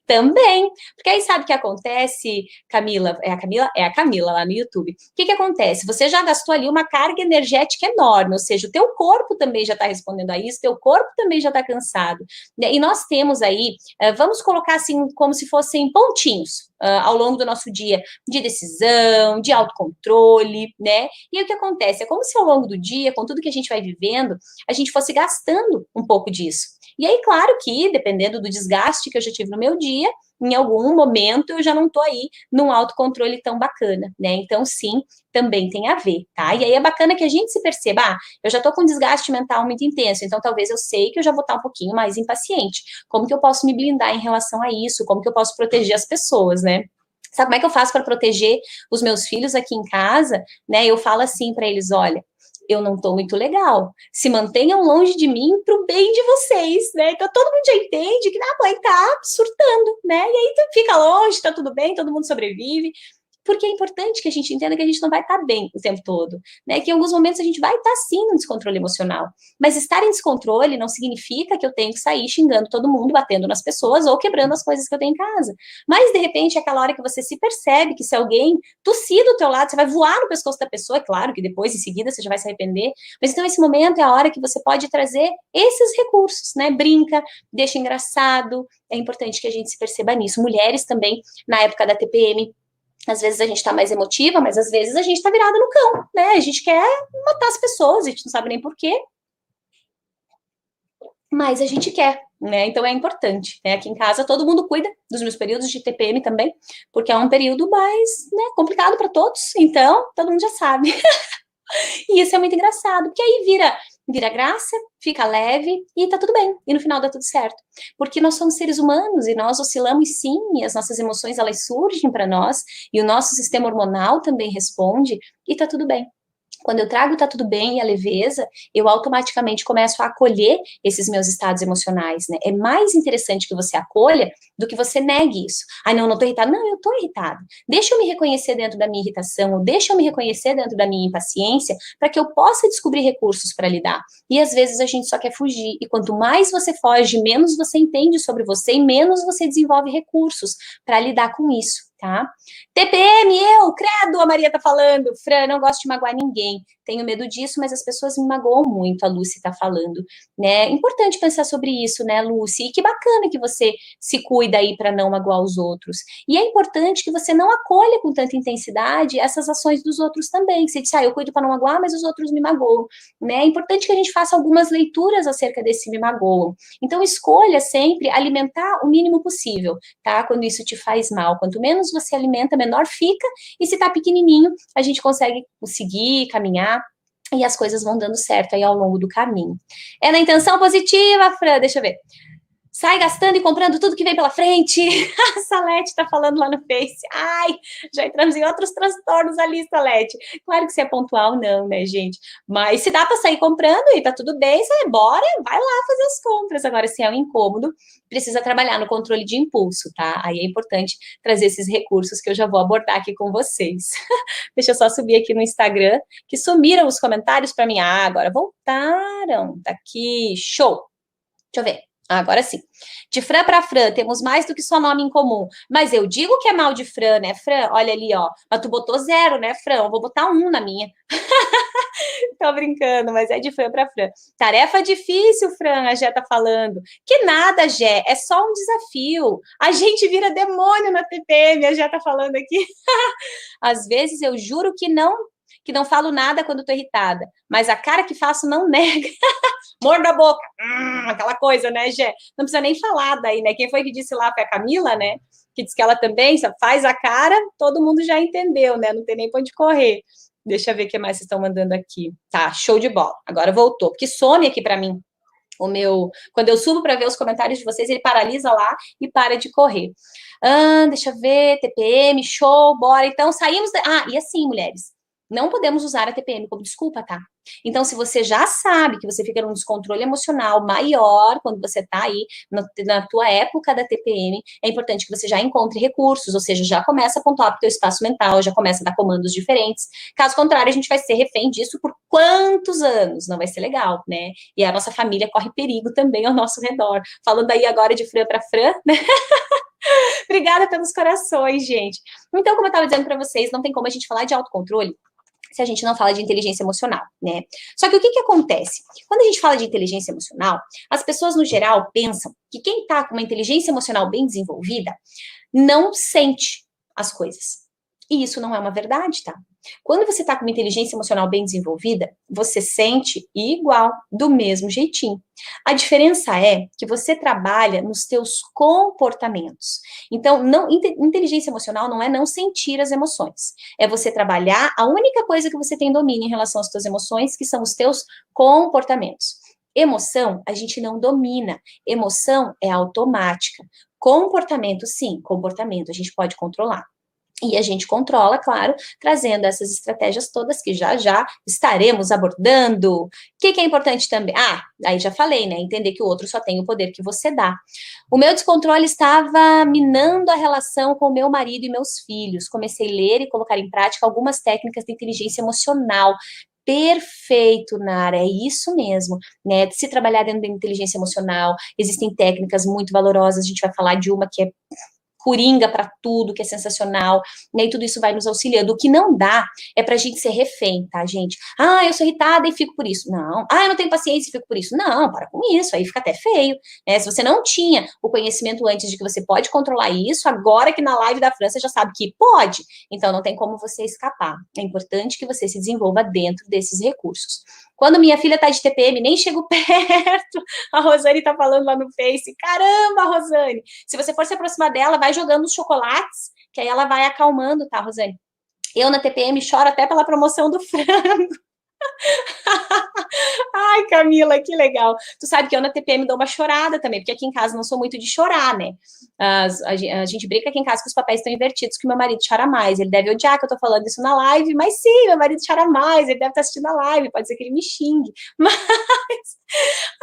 Também, porque aí sabe o que acontece, Camila? É a Camila lá no YouTube. O que acontece? Você já gastou ali uma carga energética enorme, ou seja, o teu corpo também já está respondendo a isso, teu corpo também já está cansado. E nós temos aí, vamos colocar assim, como se fossem pontinhos ao longo do nosso dia, de decisão, de autocontrole, né? E aí o que acontece? É como se ao longo do dia, com tudo que a gente vai vivendo, a gente fosse gastando um pouco disso. E aí, claro que, dependendo do desgaste que eu já tive no meu dia, em algum momento eu já não tô aí num autocontrole tão bacana, né? Então, sim, também tem a ver, tá? E aí é bacana que a gente se perceba, eu já tô com um desgaste mental muito intenso, então talvez eu sei que eu já vou estar um pouquinho mais impaciente. Como que eu posso me blindar em relação a isso? Como que eu posso proteger as pessoas, né? Sabe como é que eu faço para proteger os meus filhos aqui em casa, né? Eu falo assim para eles, olha, eu não tô muito legal. Se mantenham longe de mim pro bem de vocês, né? Então todo mundo já entende que a mãe tá surtando, né? E aí fica longe, tá tudo bem, todo mundo sobrevive. Porque é importante que a gente entenda que a gente não vai estar bem o tempo todo, né? Que em alguns momentos a gente vai estar sim no descontrole emocional. Mas estar em descontrole não significa que eu tenho que sair xingando todo mundo, batendo nas pessoas ou quebrando as coisas que eu tenho em casa. Mas de repente é aquela hora que você se percebe que se alguém tossir do teu lado, você vai voar no pescoço da pessoa, é claro que depois em seguida você já vai se arrepender. Mas então esse momento é a hora que você pode trazer esses recursos, né? Brinca, deixa engraçado. É importante que a gente se perceba nisso. Mulheres também, na época da TPM, às vezes a gente tá mais emotiva, mas às vezes a gente tá virada no cão, né? A gente quer matar as pessoas, a gente não sabe nem por quê, mas a gente quer, né? Então é importante, né? Aqui em casa todo mundo cuida dos meus períodos de TPM também, porque é um período mais, né, complicado para todos, então todo mundo já sabe. E isso é muito engraçado, porque aí vira graça, fica leve e tá tudo bem. E no final dá tudo certo. Porque nós somos seres humanos e nós oscilamos sim, e as nossas emoções elas surgem para nós, e o nosso sistema hormonal também responde, e tá tudo bem. Quando eu trago tá tudo bem e a leveza, eu automaticamente começo a acolher esses meus estados emocionais, né? É mais interessante que você acolha do que você negue isso. Ai, não, não tô irritada. Não, eu tô irritada. Deixa eu me reconhecer dentro da minha irritação, ou deixa eu me reconhecer dentro da minha impaciência, para que eu possa descobrir recursos para lidar. E às vezes a gente só quer fugir. E quanto mais você foge, menos você entende sobre você e menos você desenvolve recursos para lidar com isso, tá? TPM, credo, a Maria tá falando. Fran, não gosto de magoar ninguém. Tenho medo disso, mas as pessoas me magoam muito, a Lucy tá falando, né? Importante pensar sobre isso, né, Lucy? E que bacana que você se cuida aí para não magoar os outros. E é importante que você não acolha com tanta intensidade essas ações dos outros também. Você diz, eu cuido para não magoar, mas os outros me magoam, né? É importante que a gente faça algumas leituras acerca desse me magoam. Então, escolha sempre alimentar o mínimo possível, tá? Quando isso te faz mal. Quanto menos você alimenta, menor fica, e se tá pequenininho, a gente consegue seguir, caminhar, e as coisas vão dando certo aí ao longo do caminho. É na intenção positiva, Fran, deixa eu ver. Sai gastando e comprando tudo que vem pela frente. A Salete tá falando lá no Face. Ai, já entramos em outros transtornos ali, Salete. Claro que você é pontual, não, né, gente? Mas se dá para sair comprando e tá tudo bem, você bora, vai lá fazer as compras. Agora, se é um incômodo, precisa trabalhar no controle de impulso, tá? Aí é importante trazer esses recursos que eu já vou abordar aqui com vocês. Deixa eu só subir aqui no Instagram, que sumiram os comentários para mim. Ah, agora voltaram. Tá aqui, show. Deixa eu ver. Agora sim. De Fran para Fran, temos mais do que só nome em comum. Mas eu digo que é mal de Fran, né, Fran? Olha ali, ó. Mas tu botou 0, né, Fran? Eu vou botar 1 na minha. Tô brincando, mas é de Fran para Fran. Tarefa difícil, Fran, a Gé tá falando. Que nada, Gé, é só um desafio. A gente vira demônio na TPM, a Gé tá falando aqui. Às vezes eu juro que não falo nada quando tô irritada, mas a cara que faço não nega. Morda a boca, aquela coisa, né, Gé? Não precisa nem falar daí, né? Quem foi que disse lá? Foi a Camila, né? Que disse que ela também faz a cara, todo mundo já entendeu, né? Não tem nem pra onde correr. Deixa eu ver o que mais vocês estão mandando aqui. Tá, show de bola. Agora voltou, porque some aqui para mim quando eu subo para ver os comentários de vocês, ele paralisa lá e para de correr. Deixa eu ver, TPM, show, bora. Então, saímos... e assim, mulheres, não podemos usar a TPM como desculpa, tá? Então, se você já sabe que você fica num descontrole emocional maior quando você tá aí na tua época da TPM, é importante que você já encontre recursos, ou seja, já começa a pontuar pro teu espaço mental, já começa a dar comandos diferentes. Caso contrário, a gente vai ser refém disso por quantos anos? Não vai ser legal, né? E a nossa família corre perigo também ao nosso redor. Falando aí agora de Fran para Fran, né? Obrigada pelos corações, gente. Então, como eu estava dizendo para vocês, não tem como a gente falar de autocontrole se a gente não fala de inteligência emocional, né? Só que o que acontece? Quando a gente fala de inteligência emocional, as pessoas, no geral, pensam que quem está com uma inteligência emocional bem desenvolvida não sente as coisas. E isso não é uma verdade, tá? Quando você está com uma inteligência emocional bem desenvolvida, você sente igual, do mesmo jeitinho. A diferença é que você trabalha nos teus comportamentos. Então, inteligência emocional não é não sentir as emoções. É você trabalhar a única coisa que você tem domínio em relação às suas emoções, que são os teus comportamentos. Emoção, a gente não domina. Emoção é automática. Comportamento, sim, comportamento a gente pode controlar. E a gente controla, claro, trazendo essas estratégias todas que já estaremos abordando. O que é importante também? Aí já falei, né? Entender que o outro só tem o poder que você dá. O meu descontrole estava minando a relação com o meu marido e meus filhos. Comecei a ler e colocar em prática algumas técnicas de inteligência emocional. Perfeito, Nara, é isso mesmo, né? Se trabalhar dentro da inteligência emocional, existem técnicas muito valorosas, a gente vai falar de uma que é coringa para tudo, que é sensacional, né, e tudo isso vai nos auxiliando. O que não dá é pra gente ser refém, tá, gente? Eu sou irritada e fico por isso. Não. Eu não tenho paciência e fico por isso. Não, para com isso, aí fica até feio, né? Se você não tinha o conhecimento antes de que você pode controlar isso, agora que na live da França já sabe que pode, então não tem como você escapar. É importante que você se desenvolva dentro desses recursos. Quando minha filha tá de TPM, nem chego perto. A Rosane tá falando lá no Face. Caramba, Rosane! Se você for se aproximar dela, vai jogando os chocolates, que aí ela vai acalmando, tá, Rosane? Eu na TPM choro até pela promoção do frango. Ai, Camila, que legal. Tu sabe que eu na TPM dou uma chorada também, porque aqui em casa não sou muito de chorar, né? A gente brinca aqui em casa que os papéis estão invertidos, que o meu marido chora mais. Ele deve odiar que eu tô falando isso na live, mas sim, meu marido chora mais, ele deve estar assistindo a live, pode ser que ele me xingue. Mas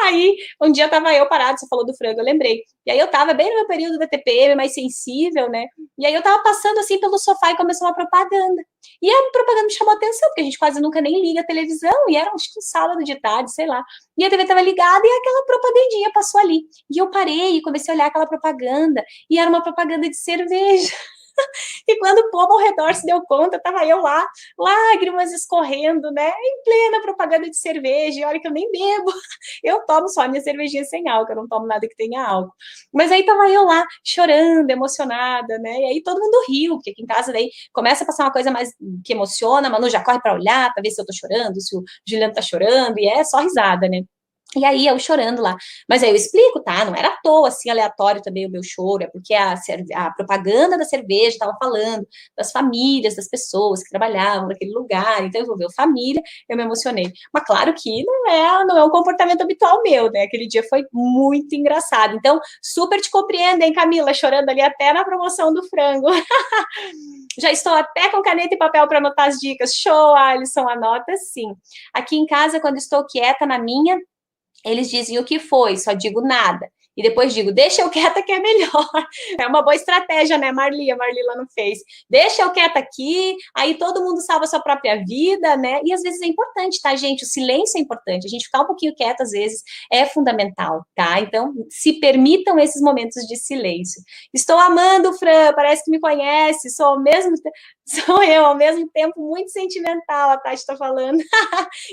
aí, um dia tava eu parado, você falou do frango, eu lembrei. E aí eu tava bem no meu período da TPM, mais sensível, né? E aí eu tava passando assim pelo sofá e começou uma propaganda. E a propaganda me chamou a atenção, porque a gente quase nunca nem liga a televisão, e era acho que um sábado de tarde, sei lá. E a TV estava ligada e aquela propagandinha passou ali. E eu parei e comecei a olhar aquela propaganda, e era uma propaganda de cerveja. E quando o povo ao redor se deu conta, tava eu lá, lágrimas escorrendo, né? Em plena propaganda de cerveja. E olha que eu nem bebo. Eu tomo só a minha cervejinha sem álcool, eu não tomo nada que tenha álcool. Mas aí tava eu lá, chorando, emocionada, né? E aí todo mundo riu, porque aqui em casa daí começa a passar uma coisa mais que emociona, a Manu já corre para olhar, para ver se eu tô chorando, se o Juliano tá chorando, e é só risada, né? E aí eu chorando lá. Mas aí eu explico, tá? Não era à toa, assim, aleatório também o meu choro, é porque a propaganda da cerveja estava falando das famílias, das pessoas que trabalhavam naquele lugar, então envolveu família, eu me emocionei. Mas claro que não é um comportamento habitual meu, né? Aquele dia foi muito engraçado. Então, super te compreendo, hein, Camila? Chorando ali até na promoção do frango. Já estou até com caneta e papel para anotar as dicas. Show, Alisson, anota sim. Aqui em casa, quando estou quieta na minha, eles dizem o que foi, só digo nada. E depois digo, deixa eu quieta que é melhor. É uma boa estratégia, né, Marli? A Marli lá no Face. Deixa eu quieta aqui, aí todo mundo salva a sua própria vida, né? E às vezes é importante, tá, gente? O silêncio é importante. A gente ficar um pouquinho quieto, às vezes, é fundamental, tá? Então, se permitam esses momentos de silêncio. Estou amando, Fran, parece que me conhece, sou eu, ao mesmo tempo, muito sentimental, a Tati está falando.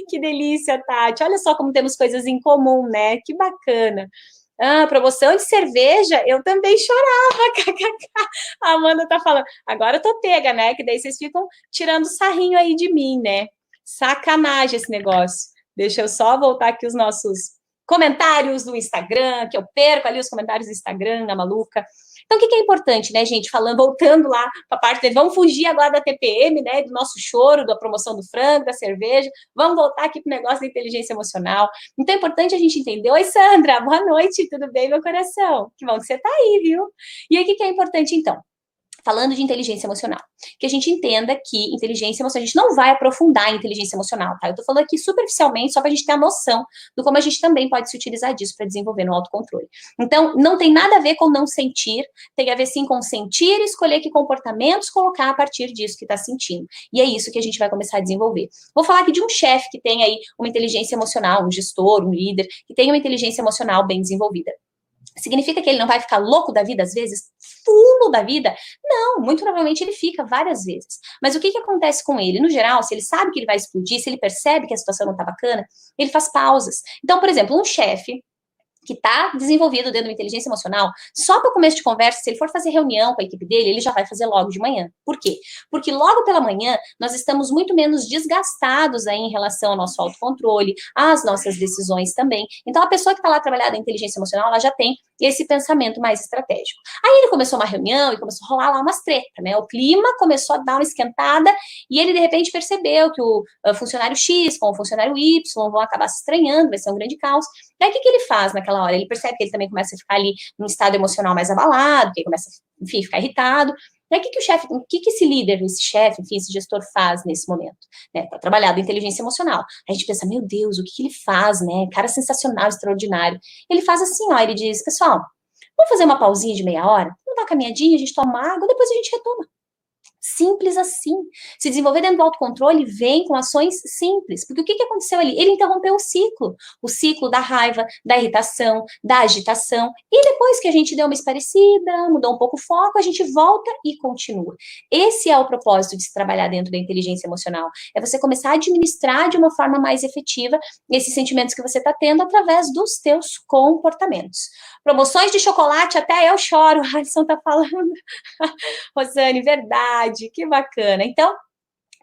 Que delícia, Tati. Olha só como temos coisas em comum, né? Que bacana. Ah, promoção de cerveja, eu também chorava. A Amanda tá falando. Agora eu tô pega, né? Que daí vocês ficam tirando sarrinho aí de mim, né? Sacanagem esse negócio. Deixa eu só voltar aqui os nossos comentários do Instagram, que eu perco ali os comentários do Instagram, a maluca. Então, o que é importante, né, gente? Voltando lá para a parte de, vamos fugir agora da TPM, né, do nosso choro, da promoção do frango, da cerveja, vamos voltar aqui para o negócio da inteligência emocional. Então, é importante a gente entender, oi, Sandra, boa noite, tudo bem, meu coração? Que bom que você está aí, viu? E aí, o que é importante, então? Falando de inteligência emocional, que a gente entenda que inteligência emocional, a gente não vai aprofundar em inteligência emocional, tá? Eu tô falando aqui superficialmente, só pra gente ter a noção do como a gente também pode se utilizar disso para desenvolver no autocontrole. Então, não tem nada a ver com não sentir, tem a ver sim com sentir e escolher que comportamentos colocar a partir disso que tá sentindo. E é isso que a gente vai começar a desenvolver. Vou falar aqui de um chefe que tem aí uma inteligência emocional, um gestor, um líder, que tem uma inteligência emocional bem desenvolvida. Significa que ele não vai ficar louco da vida às vezes? Fulo da vida? Não, muito provavelmente ele fica várias vezes. Mas o que acontece com ele? No geral, se ele sabe que ele vai explodir, se ele percebe que a situação não tá bacana, ele faz pausas. Então, por exemplo, um chefe que está desenvolvido dentro da inteligência emocional, só para o começo de conversa, se ele for fazer reunião com a equipe dele, ele já vai fazer logo de manhã. Por quê? Porque logo pela manhã, nós estamos muito menos desgastados aí em relação ao nosso autocontrole, às nossas decisões também. Então, a pessoa que está lá trabalhando em inteligência emocional, ela já tem esse pensamento mais estratégico. Aí ele começou uma reunião e começou a rolar lá umas tretas, né? O clima começou a dar uma esquentada e ele, de repente, percebeu que o funcionário X com o funcionário Y vão acabar se estranhando, vai ser um grande caos. Aí, o que ele faz naquela hora? Ele percebe que ele também começa a ficar ali num estado emocional mais abalado, que ele começa, enfim, a ficar irritado. E aí, o que esse líder, esse chefe, enfim, esse gestor faz nesse momento? Né, para trabalhar da inteligência emocional. A gente pensa, meu Deus, o que ele faz, né? Cara sensacional, extraordinário. Ele faz assim, ó, ele diz, pessoal, vamos fazer uma pausinha de meia hora? Vamos dar uma caminhadinha, a gente toma água, depois a gente retoma. Simples assim. Se desenvolver dentro do autocontrole vem com ações simples. Porque o que aconteceu ali? Ele interrompeu o ciclo da raiva, da irritação, da agitação. E depois que a gente deu uma esparecida, mudou um pouco o foco, a gente volta e continua. Esse é o propósito de se trabalhar dentro da inteligência emocional. É você começar a administrar de uma forma mais efetiva esses sentimentos que você está tendo através dos teus comportamentos. Promoções de chocolate, até eu choro. A Alisson está falando. Rosane, verdade, que bacana. Então,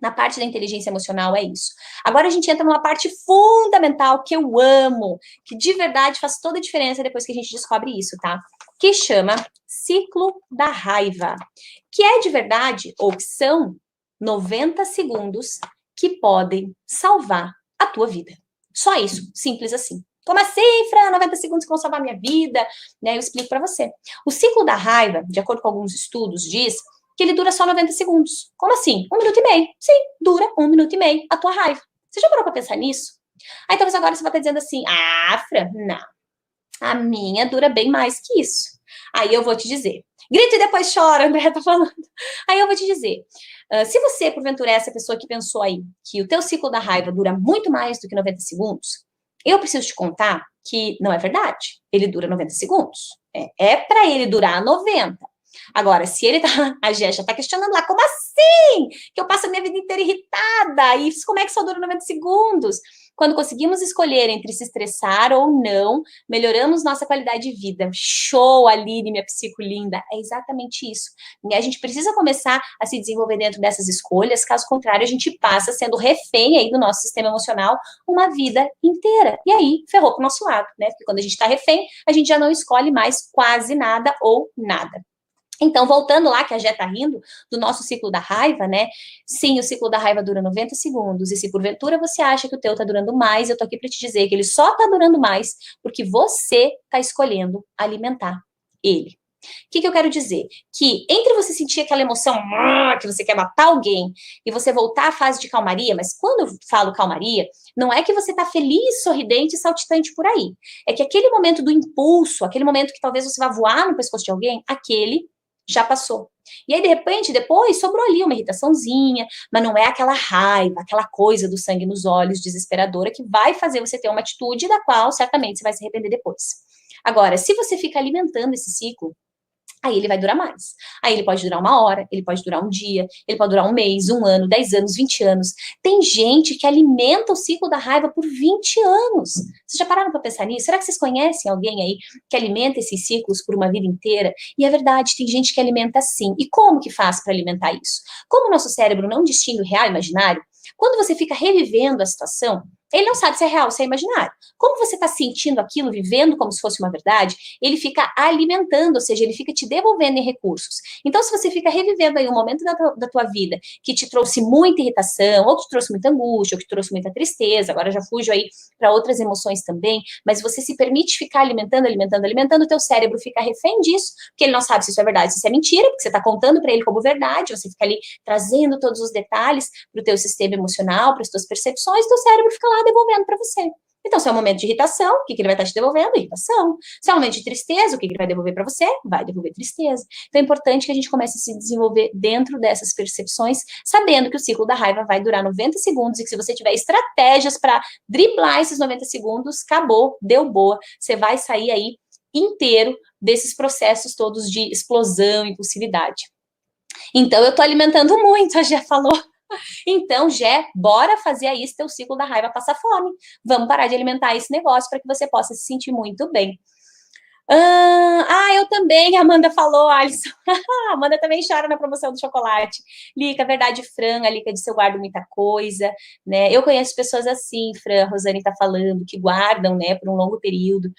na parte da inteligência emocional é isso. Agora a gente entra numa parte fundamental que eu amo, que de verdade faz toda a diferença depois que a gente descobre isso, tá? Que chama ciclo da raiva, que é de verdade, ou que são 90 segundos que podem salvar a tua vida. Só isso, simples assim. Como assim, Fran? 90 segundos que vão salvar minha vida? Né, eu explico para você. O ciclo da raiva, de acordo com alguns estudos, diz que ele dura só 90 segundos. Como assim? 1 minuto e meio. Sim, dura 1 minuto e meio a tua raiva. Você já parou para pensar nisso? Aí talvez agora você vai estar dizendo assim, ah, Fran, não. A minha dura bem mais que isso. Aí eu vou te dizer. Grita e depois chora, André tá falando. Aí eu vou te dizer. Se você, porventura, é essa pessoa que pensou aí que o teu ciclo da raiva dura muito mais do que 90 segundos, eu preciso te contar que não é verdade. Ele dura 90 segundos. É para ele durar 90. Agora, se ele tá. A Jéssica tá questionando lá, como assim? Que eu passo a minha vida inteira irritada? E isso, como é que só dura 90 segundos? Quando conseguimos escolher entre se estressar ou não, melhoramos nossa qualidade de vida. Show, Aline, minha psico linda. É exatamente isso. E a gente precisa começar a se desenvolver dentro dessas escolhas, caso contrário, a gente passa sendo refém aí do nosso sistema emocional uma vida inteira. E aí, ferrou pro nosso lado, né? Porque quando a gente tá refém, a gente já não escolhe mais quase nada ou nada. Então, voltando lá, que a Jé tá rindo, do nosso ciclo da raiva, né? Sim, o ciclo da raiva dura 90 segundos. E se porventura você acha que o teu tá durando mais, eu tô aqui para te dizer que ele só tá durando mais porque você tá escolhendo alimentar ele. O que eu quero dizer? Que entre você sentir aquela emoção que você quer matar alguém e você voltar à fase de calmaria, mas quando eu falo calmaria, não é que você tá feliz, sorridente e saltitante por aí. É que aquele momento do impulso, aquele momento que talvez você vá voar no pescoço de alguém, aquele já passou. E aí, de repente, depois sobrou ali uma irritaçãozinha, mas não é aquela raiva, aquela coisa do sangue nos olhos desesperadora que vai fazer você ter uma atitude da qual certamente você vai se arrepender depois. Agora, se você fica alimentando esse ciclo, aí ele vai durar mais. Aí ele pode durar 1 hora, ele pode durar um dia, ele pode durar um mês, 1 ano, 10 anos, 20 anos. Tem gente que alimenta o ciclo da raiva por 20 anos. Vocês já pararam para pensar nisso? Será que vocês conhecem alguém aí que alimenta esses ciclos por uma vida inteira? E é verdade, tem gente que alimenta sim. E como que faz para alimentar isso? Como o nosso cérebro não distingue o real e imaginário, quando você fica revivendo a situação, ele não sabe se é real ou se é imaginário. Como você está sentindo aquilo, vivendo como se fosse uma verdade, ele fica alimentando, ou seja, ele fica te devolvendo em recursos. Então, se você fica revivendo aí um momento da tua vida que te trouxe muita irritação, ou que te trouxe muita angústia, ou que te trouxe muita tristeza, agora já fujo aí para outras emoções também, mas você se permite ficar alimentando, alimentando, alimentando, o teu cérebro fica refém disso, porque ele não sabe se isso é verdade, se isso é mentira, porque você está contando para ele como verdade, você fica ali trazendo todos os detalhes para o teu sistema emocional, para as tuas percepções, teu cérebro fica lá devolvendo para você. Então, se é um momento de irritação, o que ele vai estar te devolvendo? Irritação. Se é um momento de tristeza, o que ele vai devolver para você? Vai devolver tristeza. Então, é importante que a gente comece a se desenvolver dentro dessas percepções, sabendo que o ciclo da raiva vai durar 90 segundos e que se você tiver estratégias para driblar esses 90 segundos, acabou, deu boa. Você vai sair aí inteiro desses processos todos de explosão, impulsividade. Então, eu tô alimentando muito, a Gé falou. Então, Gé, bora fazer aí esse teu ciclo da raiva passar fome. Vamos parar de alimentar esse negócio para que você possa se sentir muito bem. Eu também, a Amanda falou, Alisson. A Amanda também chora na promoção do chocolate. Lica, verdade, Fran, a Lica disse eu guardo muita coisa, né? Eu conheço pessoas assim, Fran, a Rosane tá falando, que guardam, né, por um longo período.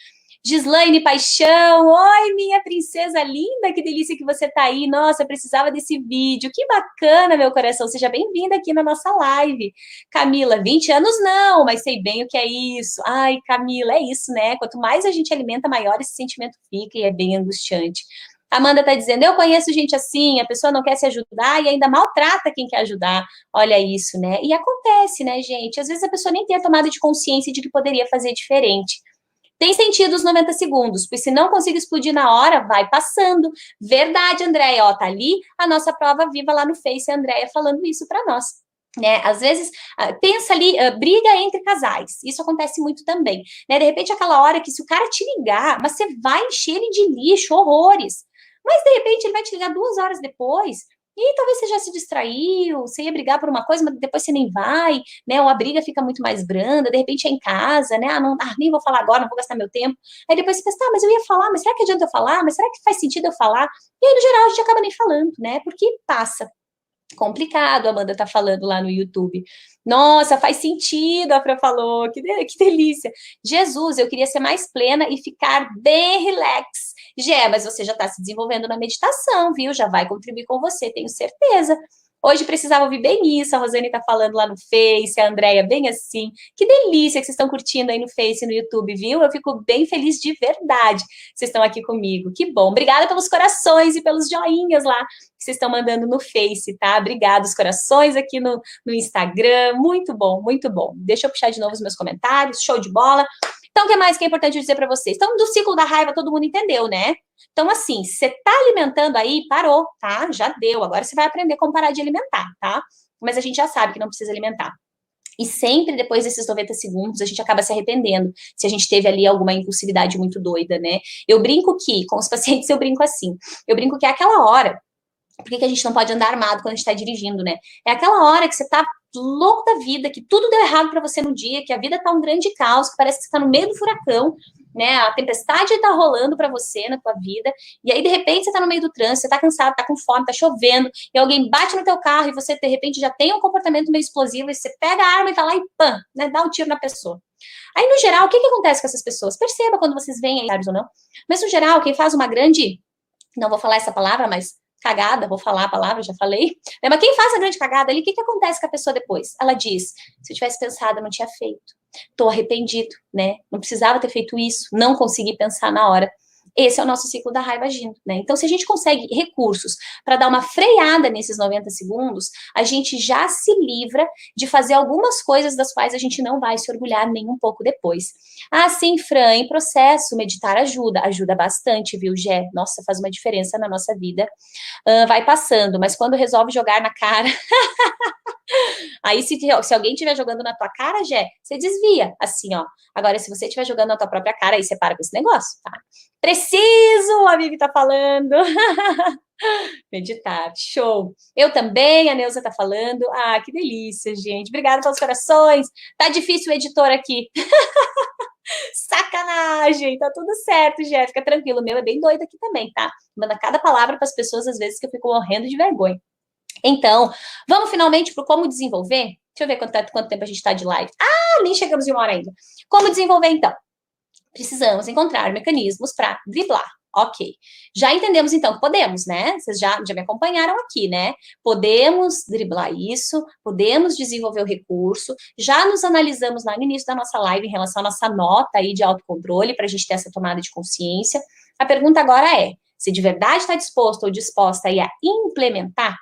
Gislaine Paixão, oi, minha princesa linda, que delícia que você tá aí. Nossa, eu precisava desse vídeo. Que bacana, meu coração. Seja bem-vinda aqui na nossa live. Camila, 20 anos não, mas sei bem o que é isso. Ai, Camila, é isso, né? Quanto mais a gente alimenta, maior esse sentimento fica e é bem angustiante. Amanda tá dizendo, eu conheço gente assim, a pessoa não quer se ajudar e ainda maltrata quem quer ajudar. Olha isso, né? E acontece, né, gente? Às vezes a pessoa nem tem a tomada de consciência de que poderia fazer diferente. Tem sentido os 90 segundos, porque se não consigo explodir na hora, vai passando. Verdade, Andréia, ó, tá ali a nossa prova viva lá no Face, a Andréia falando isso para nós. Né? Às vezes, pensa ali, briga entre casais, isso acontece muito também, né? De repente, aquela hora que se o cara te ligar, mas você vai encher ele de lixo, horrores, mas de repente ele vai te ligar 2 horas depois, e talvez você já se distraiu, você ia brigar por uma coisa, mas depois você nem vai, né? Ou a briga fica muito mais branda, de repente é em casa, né? Nem vou falar agora, não vou gastar meu tempo. Aí depois você pensa, tá, mas eu ia falar, mas será que adianta eu falar? Mas será que faz sentido eu falar? E aí, no geral, a gente acaba nem falando, né? Porque passa. Complicado, a Amanda tá falando lá no YouTube. Nossa, faz sentido, a Fran falou, que delícia. Jesus, eu queria ser mais plena e ficar bem relax. Gé, mas você já está se desenvolvendo na meditação, viu? Já vai contribuir com você, tenho certeza. Hoje precisava ouvir bem isso, a Rosane tá falando lá no Face, a Andréia bem assim. Que delícia que vocês estão curtindo aí no Face e no YouTube, viu? Eu fico bem feliz de verdade que vocês estão aqui comigo. Que bom. Obrigada pelos corações e pelos joinhas lá que vocês estão mandando no Face, tá? Obrigada, os corações aqui no Instagram. Muito bom, muito bom. Deixa eu puxar de novo os meus comentários. Show de bola. Então, o que mais que é importante dizer para vocês? Então, do ciclo da raiva, todo mundo entendeu, né? Então, assim, você tá alimentando aí, parou, tá? Já deu. Agora você vai aprender como parar de alimentar, tá? Mas a gente já sabe que não precisa alimentar. E sempre depois desses 90 segundos, a gente acaba se arrependendo se a gente teve ali alguma impulsividade muito doida, né? Eu brinco que, com os pacientes, eu brinco assim. Eu brinco que é aquela hora. Por que a gente não pode andar armado quando a gente tá dirigindo, né? É aquela hora que você tá louco da vida, que tudo deu errado para você no dia, que a vida tá um grande caos, que parece que você tá no meio do furacão, né? A tempestade tá rolando para você na tua vida, e aí de repente você tá no meio do trânsito, você tá cansado, tá com fome, tá chovendo, e alguém bate no teu carro e você de repente já tem um comportamento meio explosivo, e você pega a arma e vai lá e pã, né? Dá um tiro na pessoa. Aí, no geral, o que acontece com essas pessoas? Perceba quando vocês veem aí, ou não. Mas, no geral, quem faz uma grande, não vou falar essa palavra, mas cagada, vou falar a palavra, já falei. Mas quem faz a grande cagada ali, o que acontece com a pessoa depois? Ela diz, se eu tivesse pensado, eu não tinha feito. Tô arrependido, né? Não precisava ter feito isso, não consegui pensar na hora. Esse é o nosso ciclo da raiva agindo, né? Então, se a gente consegue recursos para dar uma freada nesses 90 segundos, a gente já se livra de fazer algumas coisas das quais a gente não vai se orgulhar nem um pouco depois. Ah, sim, Fran, em processo, meditar ajuda bastante, viu, Gé? Nossa, faz uma diferença na nossa vida. Vai passando, mas quando resolve jogar na cara, aí se alguém estiver jogando na tua cara, Gé, você desvia, assim, ó. Agora, se você estiver jogando na tua própria cara, aí você para com esse negócio, tá? Preciso, a Vivi tá falando. Meditar, show. Eu também, a Neuza tá falando. Ah, que delícia, gente. Obrigada pelos corações. Tá difícil o editor aqui. Sacanagem, tá tudo certo, Jéssica, fica tranquilo. O meu é bem doido aqui também, tá? Manda cada palavra para as pessoas, às vezes, que eu fico morrendo de vergonha. Então, vamos finalmente para como desenvolver? Deixa eu ver quanto tempo a gente está de live. Ah, nem chegamos de uma hora ainda. Como desenvolver, então? Precisamos encontrar mecanismos para driblar. Ok. Já entendemos, então, que podemos, né? Vocês já me acompanharam aqui, né? Podemos driblar isso, podemos desenvolver o recurso. Já nos analisamos lá no início da nossa live em relação à nossa nota aí de autocontrole, para a gente ter essa tomada de consciência. A pergunta agora é, se de verdade está disposto ou disposta aí a implementar,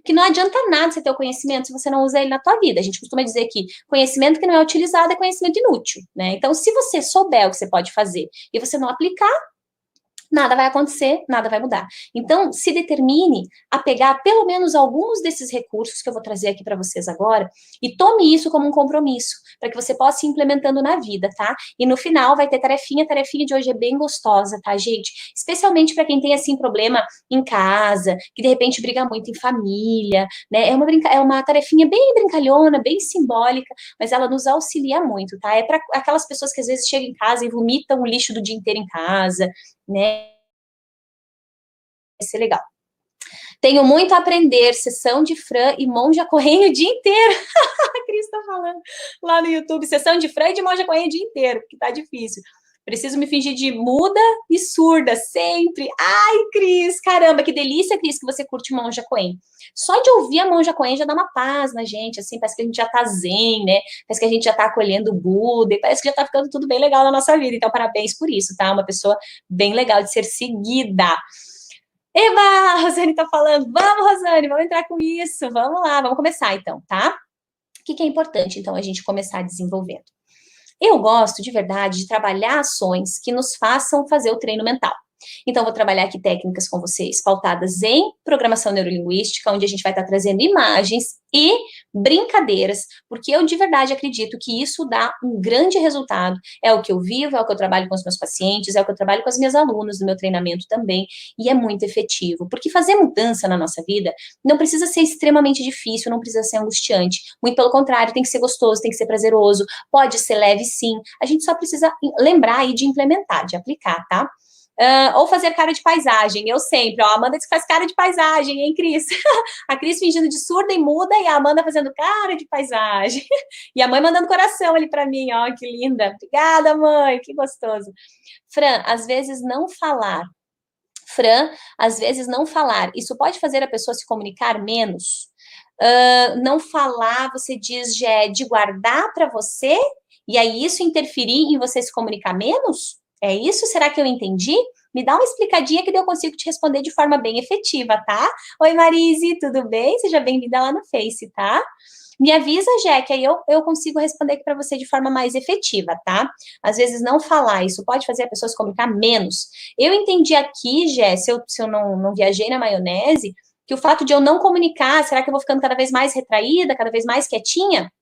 que não adianta nada você ter o conhecimento se você não usa ele na tua vida. A gente costuma dizer que conhecimento que não é utilizado é conhecimento inútil, né? Então, se você souber o que você pode fazer e você não aplicar, nada vai acontecer, nada vai mudar. Então, se determine a pegar pelo menos alguns desses recursos que eu vou trazer aqui para vocês agora e tome isso como um compromisso, para que você possa ir implementando na vida, tá? E no final vai ter tarefinha, a tarefinha de hoje é bem gostosa, tá, gente? Especialmente para quem tem, assim, problema em casa, que de repente briga muito em família, né? É uma tarefinha bem brincalhona, bem simbólica, mas ela nos auxilia muito, tá? É para aquelas pessoas que às vezes chegam em casa e vomitam o lixo do dia inteiro em casa, né? Vai ser legal. Tenho muito a aprender, sessão de Fran e Monja Correia o dia inteiro. A Cris tá falando lá no YouTube, sessão de Fran e de Monja Correia o dia inteiro, porque tá difícil. Preciso me fingir de muda e surda, sempre. Ai, Cris, caramba, que delícia, Cris, que você curte Monja Coen. Só de ouvir a Monja Coen já dá uma paz na gente, assim, parece que a gente já tá zen, né? Parece que a gente já tá acolhendo o Buda, e parece que já tá ficando tudo bem legal na nossa vida. Então, parabéns por isso, tá? Uma pessoa bem legal de ser seguida. Eba, a Rosane tá falando, vamos, Rosane, vamos entrar com isso, vamos lá, vamos começar então, tá? O que é importante, então, a gente começar desenvolvendo? Eu gosto, de verdade, de trabalhar ações que nos façam fazer o treino mental. Então, vou trabalhar aqui técnicas com vocês pautadas em programação neurolinguística, onde a gente vai estar trazendo imagens e brincadeiras, porque eu de verdade acredito que isso dá um grande resultado. É o que eu vivo, é o que eu trabalho com os meus pacientes, é o que eu trabalho com as minhas alunas no meu treinamento também, e é muito efetivo, porque fazer mudança na nossa vida não precisa ser extremamente difícil, não precisa ser angustiante, muito pelo contrário, tem que ser gostoso, tem que ser prazeroso, pode ser leve sim, a gente só precisa lembrar aí de implementar, de aplicar, tá? Ou fazer cara de paisagem, eu sempre, ó, a Amanda diz que faz cara de paisagem, hein, Cris? A Cris fingindo de surda e muda e a Amanda fazendo cara de paisagem. E a mãe mandando coração ali para mim, ó, que linda. Obrigada, mãe, que gostoso. Fran, às vezes não falar. Fran, às vezes não falar. Isso pode fazer a pessoa se comunicar menos? Não falar, você diz, de guardar para você, e aí isso interferir em você se comunicar menos? É isso? Será que eu entendi? Me dá uma explicadinha que daí eu consigo te responder de forma bem efetiva, tá? Oi, Marise, tudo bem? Seja bem-vinda lá no Face, tá? Me avisa, Jé, que aí eu consigo responder aqui para você de forma mais efetiva, tá? Às vezes não falar, isso pode fazer a pessoa se comunicar menos. Eu entendi aqui, Jé, se eu não viajei na maionese, que o fato de eu não comunicar, será que eu vou ficando cada vez mais retraída, cada vez mais quietinha?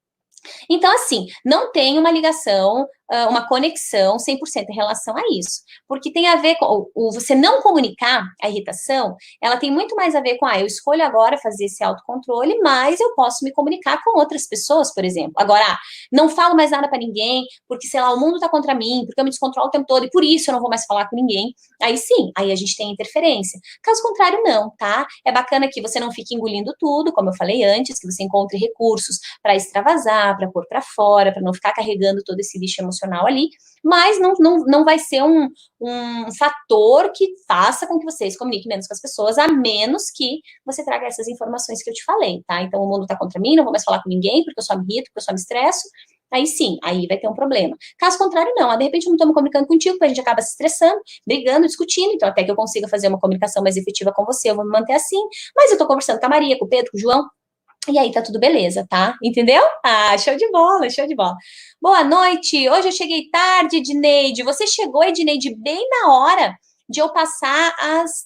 Então, assim, não tem uma ligação, uma conexão 100% em relação a isso. Porque tem a ver com você não comunicar a irritação, ela tem muito mais a ver com, eu escolho agora fazer esse autocontrole, mas eu posso me comunicar com outras pessoas, por exemplo. Agora, não falo mais nada para ninguém, porque, sei lá, o mundo tá contra mim, porque eu me descontrolo o tempo todo, e por isso eu não vou mais falar com ninguém. Aí sim, aí a gente tem interferência. Caso contrário, não, tá? É bacana que você não fique engolindo tudo, como eu falei antes, que você encontre recursos para extravasar, para pôr para fora, para não ficar carregando todo esse lixo emocional ali, mas não vai ser um fator que faça com que você se comunique menos com as pessoas, a menos que você traga essas informações que eu te falei, tá? Então, o mundo está contra mim, não vou mais falar com ninguém, porque eu só me irrito, porque eu só me estresso, aí sim, aí vai ter um problema. Caso contrário, não. De repente eu não estou me comunicando contigo, porque a gente acaba se estressando, brigando, discutindo, então até que eu consiga fazer uma comunicação mais efetiva com você, eu vou me manter assim, mas eu estou conversando com a Maria, com o Pedro, com o João, e aí tá tudo beleza, tá? Entendeu? Ah, show de bola, show de bola. Boa noite. Hoje eu cheguei tarde, Edneide. Você chegou, Edneide, bem na hora de eu passar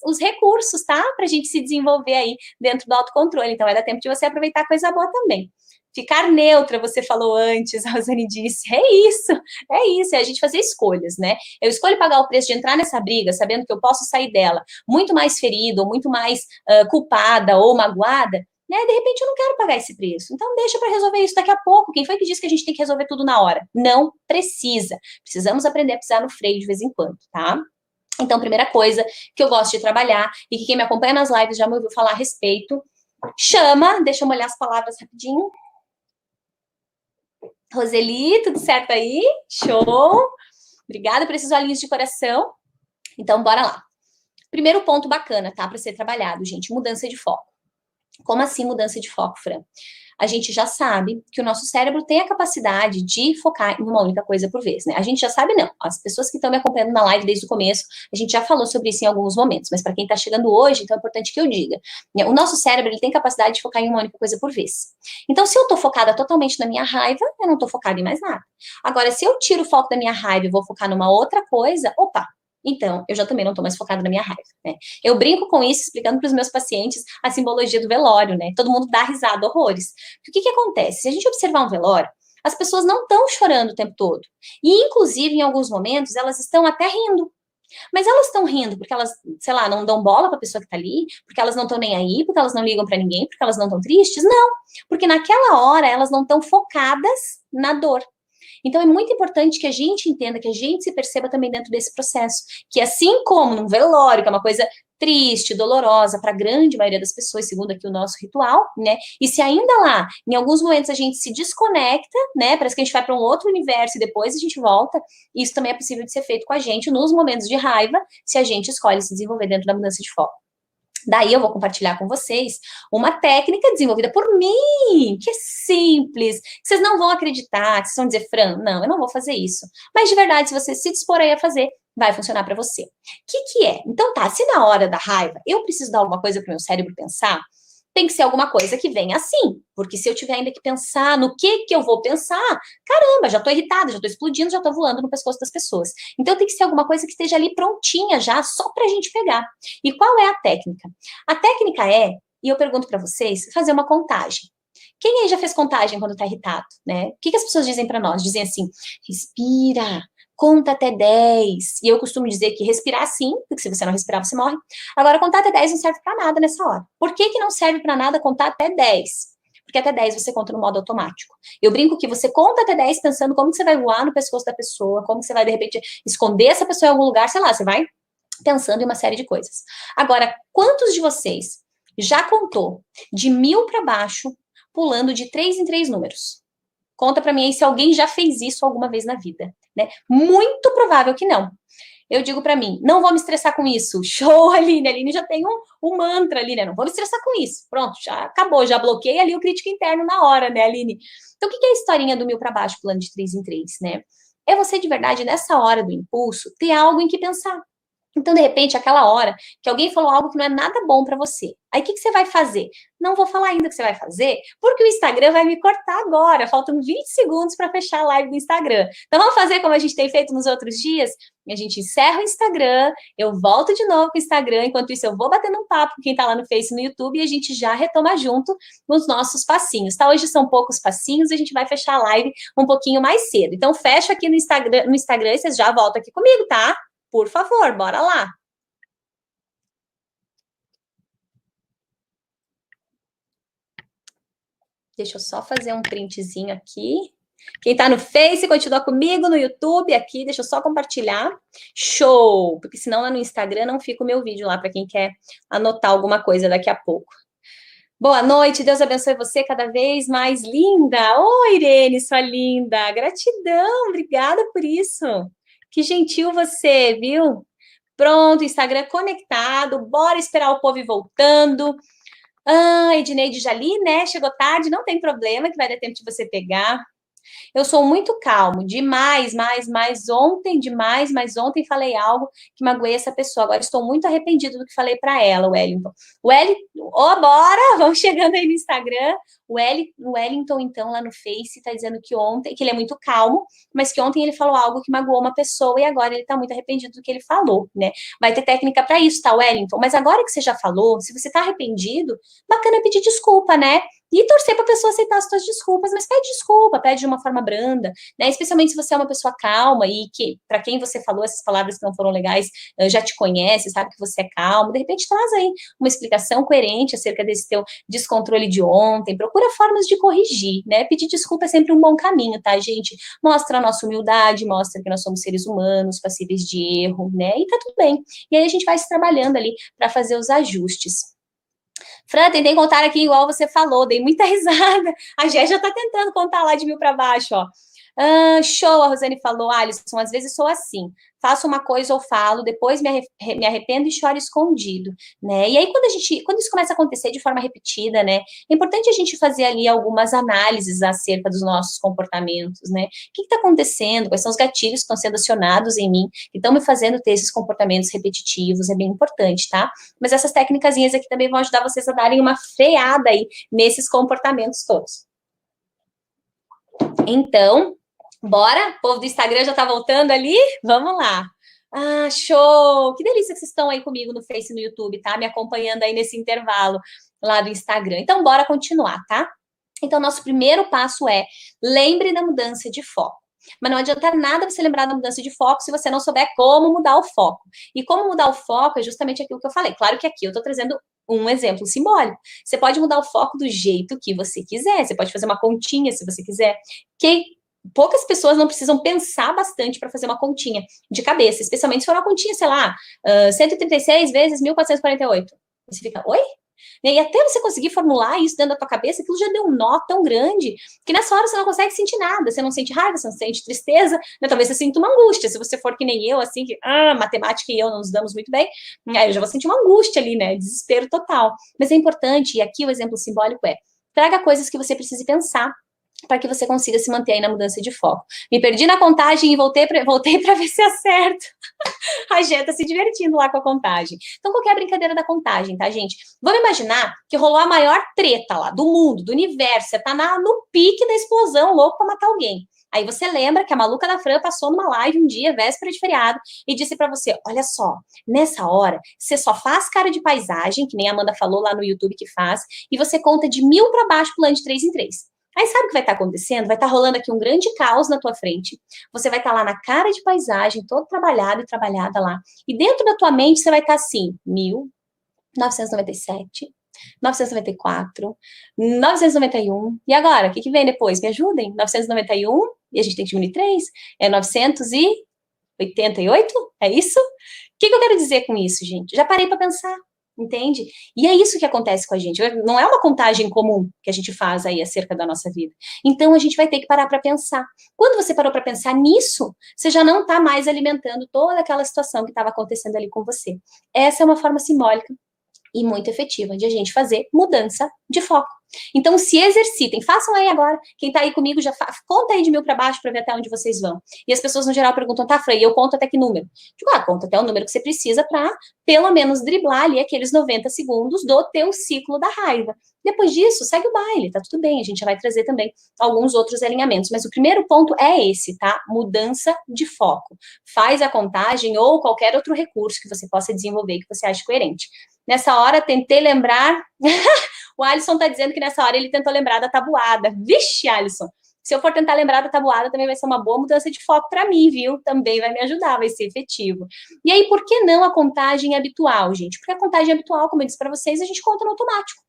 os recursos, tá? Pra gente se desenvolver aí dentro do autocontrole. Então vai dar tempo de você aproveitar coisa boa também. Ficar neutra, você falou antes, a Rosane disse. É isso, é a gente fazer escolhas, né? Eu escolho pagar o preço de entrar nessa briga, sabendo que eu posso sair dela muito mais ferida, ou muito mais culpada ou magoada, né? De repente eu não quero pagar esse preço. Então deixa para resolver isso daqui a pouco. Quem foi que disse que a gente tem que resolver tudo na hora? Não precisa. Precisamos aprender a pisar no freio de vez em quando, tá? Então, primeira coisa que eu gosto de trabalhar e que quem me acompanha nas lives já me ouviu falar a respeito, chama, deixa eu molhar as palavras rapidinho. Roseli, tudo certo aí? Show! Obrigada por esses olhinhos de coração. Então, bora lá. Primeiro ponto bacana, tá? Para ser trabalhado, gente, mudança de foco. Como assim mudança de foco, Fran? A gente já sabe que o nosso cérebro tem a capacidade de focar em uma única coisa por vez, né? A gente já sabe, não. As pessoas que estão me acompanhando na live desde o começo, a gente já falou sobre isso em alguns momentos, mas para quem está chegando hoje, então é importante que eu diga. O nosso cérebro, ele tem capacidade de focar em uma única coisa por vez. Então, se eu estou focada totalmente na minha raiva, eu não estou focada em mais nada. Agora, se eu tiro o foco da minha raiva e vou focar numa outra coisa, opa, então, eu já também não estou mais focada na minha raiva, né? Eu brinco com isso, explicando para os meus pacientes a simbologia do velório, né? Todo mundo dá risada, horrores. Porque o que acontece? Se a gente observar um velório, as pessoas não estão chorando o tempo todo. E, inclusive, em alguns momentos, elas estão até rindo. Mas elas estão rindo porque elas, sei lá, não dão bola para a pessoa que está ali, porque elas não estão nem aí, porque elas não ligam para ninguém, porque elas não estão tristes? Não. Porque naquela hora elas não estão focadas na dor. Então, é muito importante que a gente entenda, que a gente se perceba também dentro desse processo. Que assim como num velório, que é uma coisa triste, dolorosa para a grande maioria das pessoas, segundo aqui o nosso ritual, né? E se ainda lá, em alguns momentos a gente se desconecta, né? Parece que a gente vai para um outro universo e depois a gente volta. Isso também é possível de ser feito com a gente nos momentos de raiva, se a gente escolhe se desenvolver dentro da mudança de foco. Daí eu vou compartilhar com vocês uma técnica desenvolvida por mim, que é simples, que vocês não vão acreditar, que vocês vão dizer, Fran, não, eu não vou fazer isso. Mas de verdade, se você se dispor aí a fazer, vai funcionar para você. O que é? Então tá, se na hora da raiva eu preciso dar alguma coisa para o meu cérebro pensar, tem que ser alguma coisa que venha assim, porque se eu tiver ainda que pensar no que eu vou pensar, caramba, já tô irritada, já tô explodindo, já tô voando no pescoço das pessoas. Então tem que ser alguma coisa que esteja ali prontinha já, só pra gente pegar. E qual é a técnica? A técnica é, e eu pergunto para vocês, fazer uma contagem. Quem aí já fez contagem quando tá irritado, né? O que as pessoas dizem para nós? Dizem assim, respira, conta até 10. E eu costumo dizer que respirar sim, porque se você não respirar, você morre. Agora, contar até 10 não serve para nada nessa hora. Por que não serve para nada contar até 10? Porque até 10 você conta no modo automático. Eu brinco que você conta até 10 pensando como que você vai voar no pescoço da pessoa, como que você vai, de repente, esconder essa pessoa em algum lugar, sei lá, você vai pensando em uma série de coisas. Agora, quantos de vocês já contou de 1000 para baixo, pulando de 3 em 3 números? Conta para mim aí se alguém já fez isso alguma vez na vida, né? Muito provável que não. Eu digo para mim, não vou me estressar com isso. Show, Aline. A Aline já tem um mantra ali, né? Não vou me estressar com isso. Pronto, já acabou, já bloqueei ali o crítico interno na hora, né, Aline? Então, o que é a historinha do mil para baixo, plano de 3 em 3, né? É você, de verdade, nessa hora do impulso, ter algo em que pensar. Então, de repente, aquela hora que alguém falou algo que não é nada bom para você. Aí, o que você vai fazer? Não vou falar ainda o que você vai fazer, porque o Instagram vai me cortar agora. Faltam 20 segundos para fechar a live do Instagram. Então, vamos fazer como a gente tem feito nos outros dias? A gente encerra o Instagram, eu volto de novo com o Instagram. Enquanto isso, eu vou batendo um papo com quem está lá no Face e no YouTube e a gente já retoma junto nos nossos passinhos, tá? Hoje são poucos passinhos e a gente vai fechar a live um pouquinho mais cedo. Então, fecha aqui no Instagram e vocês já voltam aqui comigo, tá? Por favor, bora lá. Deixa eu só fazer um printzinho aqui. Quem tá no Face, continua comigo no YouTube aqui. Deixa eu só compartilhar. Show! Porque senão lá no Instagram não fica o meu vídeo lá para quem quer anotar alguma coisa daqui a pouco. Boa noite, Deus abençoe você cada vez mais linda. Oi, Irene, sua linda. Gratidão, obrigada por isso. Que gentil você, viu? Pronto, Instagram conectado, bora esperar o povo ir voltando. Ah, Edneide já li, né? Chegou tarde, não tem problema, que vai dar tempo de você pegar. Eu sou muito calmo, demais, mas ontem falei algo que magoei essa pessoa. Agora estou muito arrependido do que falei para ela, Wellington. Bora, vamos chegando aí no Instagram. O Wellington, então, lá no Face, está dizendo que ontem, que ele é muito calmo, mas que ontem ele falou algo que magoou uma pessoa e agora ele está muito arrependido do que ele falou, né? Vai ter técnica para isso, tá, Wellington? Mas agora que você já falou, se você está arrependido, bacana pedir desculpa, né? E torcer para a pessoa aceitar as suas desculpas, mas pede desculpa, pede de uma forma branda, né? Especialmente se você é uma pessoa calma e que, para quem você falou essas palavras que não foram legais, já te conhece, sabe que você é calmo, de repente traz aí uma explicação coerente acerca desse teu descontrole de ontem, procura formas de corrigir, né? Pedir desculpa é sempre um bom caminho, tá, gente? Mostra a nossa humildade, mostra que nós somos seres humanos, passíveis de erro, né? E tá tudo bem. E aí a gente vai se trabalhando ali para fazer os ajustes. Fran, tentei contar aqui igual você falou, dei muita risada. A Gé já tá tentando contar lá de mil para baixo, ó. Ah, show, a Rosane falou, Alisson, às vezes sou assim, faço uma coisa ou falo, depois me arrependo e choro escondido, né? E aí, quando isso começa a acontecer de forma repetida, né, é importante a gente fazer ali algumas análises acerca dos nossos comportamentos, né? O que está acontecendo? Quais são os gatilhos que estão sendo acionados em mim, que estão me fazendo ter esses comportamentos repetitivos? É bem importante, tá? Mas essas técnicazinhas aqui também vão ajudar vocês a darem uma freada aí nesses comportamentos todos. Então, bora? O povo do Instagram já tá voltando ali? Vamos lá. Ah, show! Que delícia que vocês estão aí comigo no Face e no YouTube, tá? Me acompanhando aí nesse intervalo lá do Instagram. Então, bora continuar, tá? Então, nosso primeiro passo é lembre da mudança de foco. Mas não adianta nada você lembrar da mudança de foco se você não souber como mudar o foco. E como mudar o foco é justamente aquilo que eu falei. Claro que aqui eu tô trazendo um exemplo simbólico. Você pode mudar o foco do jeito que você quiser. Você pode fazer uma continha se você quiser. Que poucas pessoas não precisam pensar bastante para fazer uma continha de cabeça, especialmente se for uma continha, sei lá, 136 vezes 1448. Você fica, oi? E até você conseguir formular isso dentro da tua cabeça, aquilo já deu um nó tão grande que nessa hora você não consegue sentir nada. Você não sente raiva, você não sente tristeza, né? Talvez você sinta uma angústia. Se você for que nem eu, assim, que matemática e eu não nos damos muito bem, aí eu já vou sentir uma angústia ali, né? Desespero total. Mas é importante, e aqui o exemplo simbólico é: traga coisas que você precise pensar para que você consiga se manter aí na mudança de foco. Me perdi na contagem e voltei para ver se acerto. A Gê tá se divertindo lá com a contagem. Então, qual que é a brincadeira da contagem, tá, gente? Vamos imaginar que rolou a maior treta lá do mundo, do universo. Você tá no pique da explosão, louco pra matar alguém. Aí você lembra que a maluca da Fran passou numa live um dia, véspera de feriado, e disse para você, olha só, nessa hora, você só faz cara de paisagem, que nem a Amanda falou lá no YouTube que faz, e você conta de 1000 para baixo, pulando de 3 em 3. Aí sabe o que vai estar acontecendo? Vai estar rolando aqui um grande caos na tua frente. Você vai estar lá na cara de paisagem, todo trabalhado e trabalhada lá. E dentro da tua mente você vai estar assim, 1997, 994, 991. E agora? O que vem depois? Me ajudem. 991, e a gente tem que diminuir 3, é 988? É isso? O que eu quero dizer com isso, gente? Já parei para pensar. entende? E é isso que acontece com a gente. Não é uma contagem comum que a gente faz aí acerca da nossa vida. Então, a gente vai ter que parar para pensar. Quando você parou para pensar nisso, você já não está mais alimentando toda aquela situação que estava acontecendo ali com você. Essa é uma forma simbólica e muito efetiva de a gente fazer mudança de foco. Então, se exercitem, façam aí agora. Quem tá aí comigo já conta aí de 1000 para baixo para ver até onde vocês vão. E as pessoas no geral perguntam, tá, Fran, eu conto até que número? Digo, conta até o número que você precisa para pelo menos driblar ali aqueles 90 segundos do teu ciclo da raiva. Depois disso, segue o baile, tá tudo bem. A gente já vai trazer também alguns outros alinhamentos. Mas o primeiro ponto é esse, tá? Mudança de foco. Faz a contagem ou qualquer outro recurso que você possa desenvolver que você ache coerente. Nessa hora, tentei lembrar. O Alisson tá dizendo que nessa hora ele tentou lembrar da tabuada. Vixe, Alisson! Se eu for tentar lembrar da tabuada, também vai ser uma boa mudança de foco para mim, viu? Também vai me ajudar, vai ser efetivo. E aí, por que não a contagem habitual, gente? Porque a contagem habitual, como eu disse para vocês, a gente conta no automático.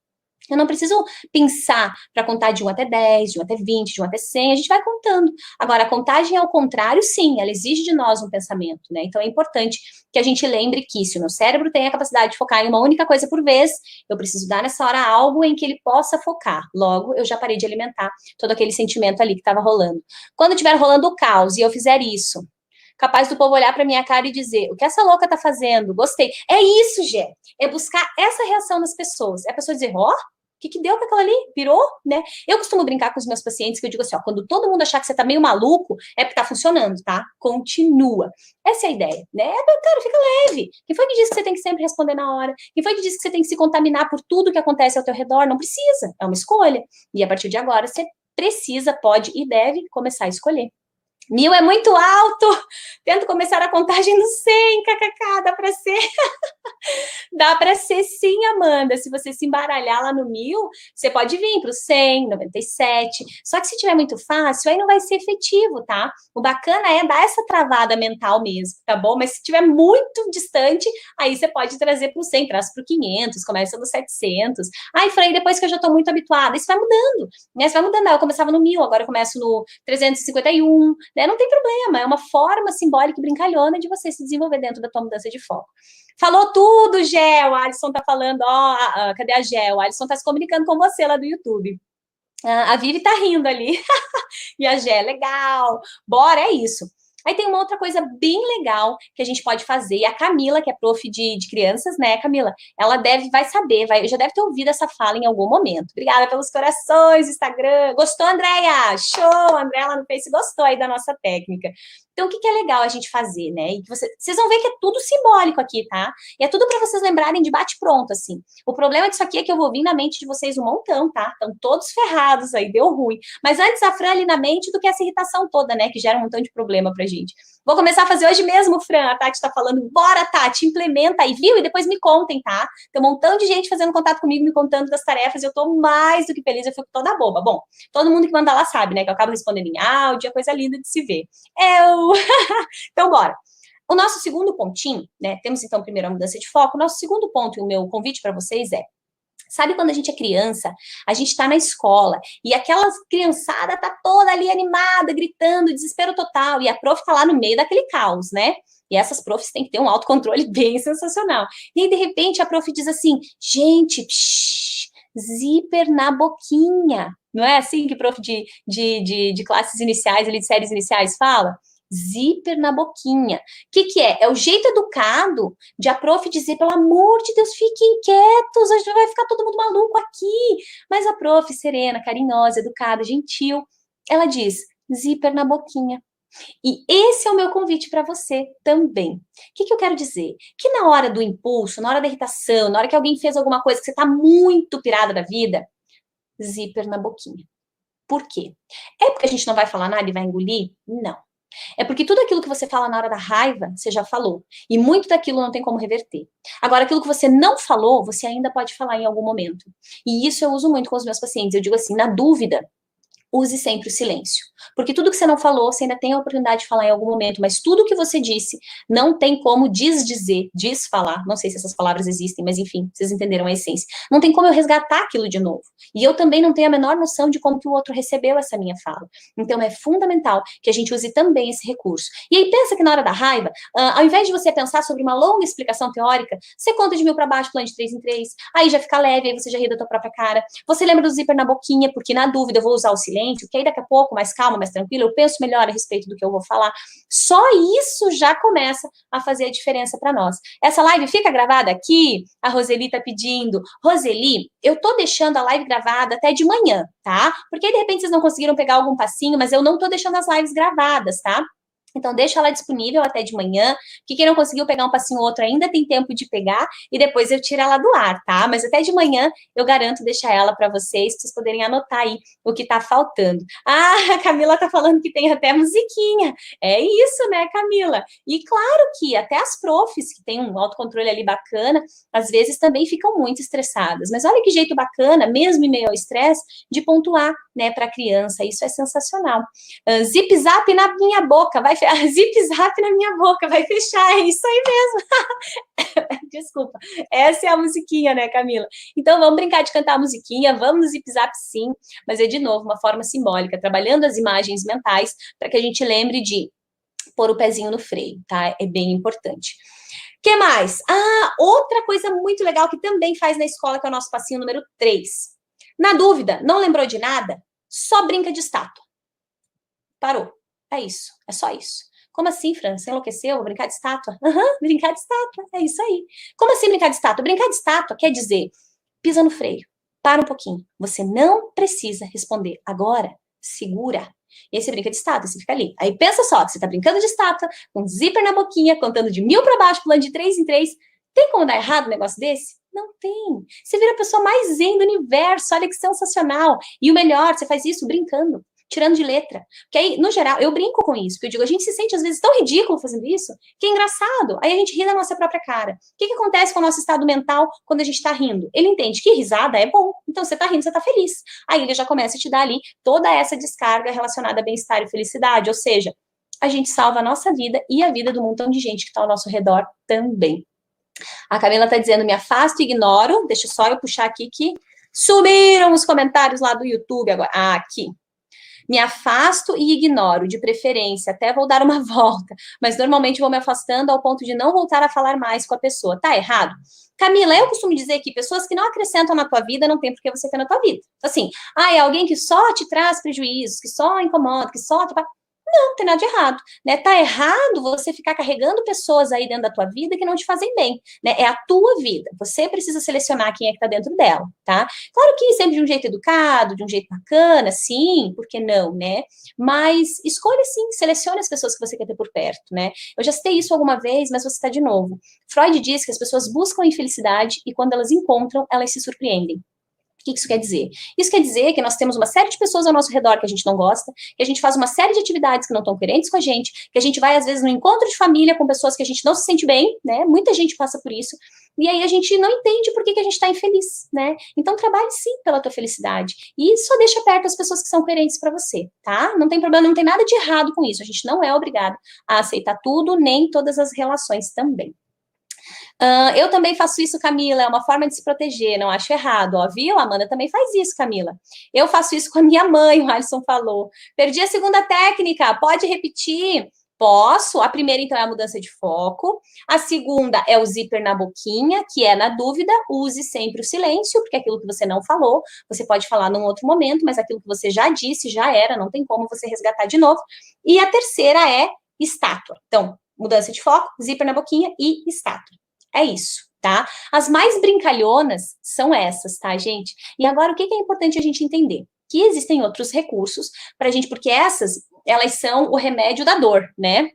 Eu não preciso pensar para contar de 1 até 10, de 1 até 20, de 1 até 100, a gente vai contando. Agora, a contagem ao contrário, sim, ela exige de nós um pensamento, né? Então, é importante que a gente lembre que se o meu cérebro tem a capacidade de focar em uma única coisa por vez, eu preciso dar nessa hora algo em que ele possa focar. Logo, eu já parei de alimentar todo aquele sentimento ali que estava rolando. Quando estiver rolando o caos e eu fizer isso, capaz do povo olhar para minha cara e dizer, o que essa louca tá fazendo? Gostei. É isso, Gê. É buscar essa reação nas pessoas. É a pessoa dizer, ó, o que deu para aquela ali? Virou, né? Eu costumo brincar com os meus pacientes que eu digo assim, ó, quando todo mundo achar que você tá meio maluco, é porque tá funcionando, tá? Continua. Essa é a ideia, né? Cara, fica leve. Quem foi que disse que você tem que sempre responder na hora? Quem foi que disse que você tem que se contaminar por tudo que acontece ao teu redor? Não precisa. É uma escolha. E a partir de agora, você precisa, pode e deve começar a escolher. 1000 é muito alto. Tento começar a contagem no 100, kkk, dá para ser. Dá para ser sim, Amanda. Se você se embaralhar lá no 1000, você pode vir para o 100, 97. Só que se tiver muito fácil, aí não vai ser efetivo, tá? O bacana é dar essa travada mental mesmo, tá bom? Mas se tiver muito distante, aí você pode trazer para o 100, traz para o 500, começa no 700. Ai, Fran, depois que eu já estou muito habituada, isso vai mudando, né? Isso vai mudando. Eu começava no 1000, agora eu começo no 351, né? Não tem problema, é uma forma simbólica e brincalhona de você se desenvolver dentro da tua mudança de foco. Falou tudo, Gé. O Alisson tá falando, ó, cadê a Gé? O Alisson tá se comunicando com você lá do YouTube. A Vivi tá rindo ali. E a Gé, legal. Bora, é isso. Aí tem uma outra coisa bem legal que a gente pode fazer. E a Camila, que é prof de crianças, né, Camila? Ela vai saber, já deve ter ouvido essa fala em algum momento. Obrigada pelos corações, Instagram. Gostou, Andréia? Show! A Andréia lá no Face gostou aí da nossa técnica. Então, o que é legal a gente fazer, né? E vocês vão ver que é tudo simbólico aqui, tá? E é tudo para vocês lembrarem de bate-pronto, assim. O problema disso aqui é que eu vou vir na mente de vocês um montão, tá? Estão todos ferrados aí, deu ruim. Mas antes a Fran ali na mente do que essa irritação toda, né? Que gera um montão de problema pra gente. Vou começar a fazer hoje mesmo, Fran. A Tati tá falando, bora, Tati, implementa aí, viu? E depois me contem, tá? Tem um montão de gente fazendo contato comigo, me contando das tarefas, e eu tô mais do que feliz, eu fico toda boba. Bom, todo mundo que manda lá sabe, né? Que eu acabo respondendo em áudio, é coisa linda de se ver. Então, bora. O nosso segundo pontinho, né? Temos então primeiro a mudança de foco. O nosso segundo ponto e o meu convite para vocês é: sabe quando a gente é criança, a gente tá na escola e aquela criançada tá toda ali animada, gritando, desespero total, e a prof tá lá no meio daquele caos, né? E essas profs têm que ter um autocontrole bem sensacional. E aí, de repente, a prof diz assim, gente, zíper na boquinha. Não é assim que prof de classes iniciais, ali, de séries iniciais fala? Zíper na boquinha. O que é? É o jeito educado de a prof dizer, pelo amor de Deus, fiquem quietos, a gente vai ficar todo mundo maluco aqui. Mas a prof, serena, carinhosa, educada, gentil, ela diz, zíper na boquinha. E esse é o meu convite para você também. O que eu quero dizer? Que na hora do impulso, na hora da irritação, na hora que alguém fez alguma coisa que você está muito pirada da vida, zíper na boquinha. Por quê? É porque a gente não vai falar nada e vai engolir? Não. É porque tudo aquilo que você fala na hora da raiva, você já falou. E muito daquilo não tem como reverter. Agora, aquilo que você não falou, você ainda pode falar em algum momento. E isso eu uso muito com os meus pacientes. Eu digo assim, na dúvida, use sempre o silêncio. Porque tudo que você não falou, você ainda tem a oportunidade de falar em algum momento, mas tudo que você disse, não tem como desdizer, desfalar. Não sei se essas palavras existem, mas enfim, vocês entenderam a essência. Não tem como eu resgatar aquilo de novo. E eu também não tenho a menor noção de como que o outro recebeu essa minha fala. Então, é fundamental que a gente use também esse recurso. E aí, pensa que na hora da raiva, ao invés de você pensar sobre uma longa explicação teórica, você conta de 1000 para baixo, plano de 3 em 3, aí já fica leve, aí você já ri da tua própria cara. Você lembra do zíper na boquinha, porque na dúvida eu vou usar o silêncio, que aí daqui a pouco, mais calma, mais tranquila, eu penso melhor a respeito do que eu vou falar. Só isso já começa a fazer a diferença para nós. Essa live fica gravada aqui? A Roseli tá pedindo. Roseli, eu tô deixando a live gravada até de manhã, tá? Porque aí, de repente, vocês não conseguiram pegar algum passinho, mas eu não tô deixando as lives gravadas, tá? Então, deixa ela disponível até de manhã, que quem não conseguiu pegar um passinho ou outro ainda tem tempo de pegar, e depois eu tiro ela do ar, tá? Mas até de manhã eu garanto deixar ela para vocês poderem anotar aí o que tá faltando. Ah, a Camila tá falando que tem até musiquinha. É isso, né, Camila? E claro que até as profs, que tem um autocontrole ali bacana, às vezes também ficam muito estressadas. Mas olha que jeito bacana, mesmo em meio ao estresse, de pontuar, né, para a criança. Isso é sensacional. Zip zap na minha boca, vai zip zap na minha boca, vai fechar, é isso aí mesmo. Desculpa, essa é a musiquinha, né, Camila? Então vamos brincar de cantar a musiquinha, vamos no zip zap sim, mas é de novo uma forma simbólica, trabalhando as imagens mentais para que a gente lembre de pôr o pezinho no freio, tá? É bem importante. O que mais? Ah, outra coisa muito legal que também faz na escola, que é o nosso passinho número 3. Na dúvida, não lembrou de nada? Só brinca de estátua. Parou. É isso. É só isso. Como assim, Fran? Você enlouqueceu? Vou brincar de estátua? Brincar de estátua. É isso aí. Como assim brincar de estátua? Brincar de estátua quer dizer, pisa no freio. Para um pouquinho. Você não precisa responder agora. Segura. E aí você brinca de estátua, você fica ali. Aí pensa só, que você tá brincando de estátua, com zíper na boquinha, contando de 1000 para baixo, pulando de 3 em 3. Tem como dar errado um negócio desse? Não tem. Você vira a pessoa mais zen do universo. Olha que sensacional. E o melhor, você faz isso brincando, tirando de letra. Porque aí, no geral, eu brinco com isso. Porque eu digo, a gente se sente às vezes tão ridículo fazendo isso, que é engraçado. Aí a gente ri da nossa própria cara. O que acontece com o nosso estado mental quando a gente tá rindo? Ele entende que risada é bom. Então, você tá rindo, você tá feliz. Aí ele já começa a te dar ali toda essa descarga relacionada a bem-estar e felicidade. Ou seja, a gente salva a nossa vida e a vida do montão de gente que tá ao nosso redor também. A Camila tá dizendo, me afasto e ignoro. Deixa só eu puxar aqui que sumiram os comentários lá do YouTube agora. Ah, aqui. Me afasto e ignoro, de preferência, até vou dar uma volta, mas normalmente vou me afastando ao ponto de não voltar a falar mais com a pessoa. Tá errado? Camila, eu costumo dizer que pessoas que não acrescentam na tua vida não tem por que você ter na tua vida. Assim, é alguém que só te traz prejuízos, que só incomoda, que só te... Não tem nada de errado, né? Tá errado você ficar carregando pessoas aí dentro da tua vida que não te fazem bem, né? É a tua vida. Você precisa selecionar quem é que tá dentro dela, tá? Claro que sempre de um jeito educado, de um jeito bacana, sim, por que não, né? Mas escolha sim, selecione as pessoas que você quer ter por perto, né? Eu já citei isso alguma vez, mas vou citar de novo. Freud diz que as pessoas buscam infelicidade e quando elas encontram, elas se surpreendem. O que isso quer dizer? Isso quer dizer que nós temos uma série de pessoas ao nosso redor que a gente não gosta, que a gente faz uma série de atividades que não estão coerentes com a gente, que a gente vai, às vezes, no encontro de família com pessoas que a gente não se sente bem, né? Muita gente passa por isso. E aí a gente não entende por que a gente está infeliz, né? Então trabalhe sim pela tua felicidade. E só deixa perto as pessoas que são coerentes para você, tá? Não tem problema, não tem nada de errado com isso. A gente não é obrigado a aceitar tudo, nem todas as relações também. Eu também faço isso, Camila, é uma forma de se proteger, não acho errado, ó, viu? A Amanda também faz isso, Camila. Eu faço isso com a minha mãe, o Alisson falou. Perdi a segunda técnica, pode repetir? Posso. A primeira, então, é a mudança de foco. A segunda é o zíper na boquinha, que é na dúvida, use sempre o silêncio, porque aquilo que você não falou, você pode falar num outro momento, mas aquilo que você já disse, já era, não tem como você resgatar de novo. E a terceira é estátua. Então, mudança de foco, zíper na boquinha e estátua. É isso, tá? As mais brincalhonas são essas, tá, gente? E agora, o que é importante a gente entender? Que existem outros recursos pra gente, porque essas, elas são o remédio da dor, né?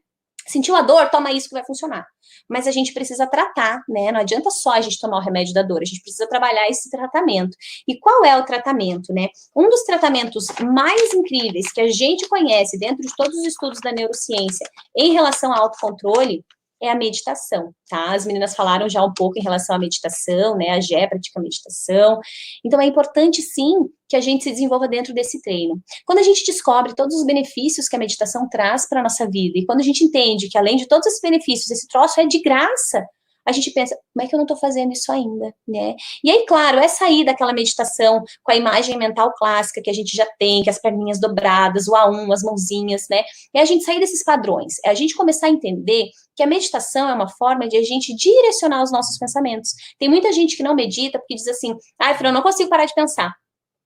Sentiu a dor? Toma isso que vai funcionar. Mas a gente precisa tratar, né? Não adianta só a gente tomar o remédio da dor, a gente precisa trabalhar esse tratamento. E qual é o tratamento, né? Um dos tratamentos mais incríveis que a gente conhece dentro de todos os estudos da neurociência em relação ao autocontrole é a meditação, tá? As meninas falaram já um pouco em relação à meditação, né? A Gé pratica meditação. Então, é importante, sim, que a gente se desenvolva dentro desse treino. Quando a gente descobre todos os benefícios que a meditação traz para a nossa vida, e quando a gente entende que, além de todos esses benefícios, esse troço é de graça, a gente pensa, como é que eu não estou fazendo isso ainda, né? E aí, claro, é sair daquela meditação com a imagem mental clássica que a gente já tem, que as perninhas dobradas, o A1, as mãozinhas, né? É a gente sair desses padrões, é a gente começar a entender que a meditação é uma forma de a gente direcionar os nossos pensamentos. Tem muita gente que não medita porque diz assim, Fran, eu não consigo parar de pensar.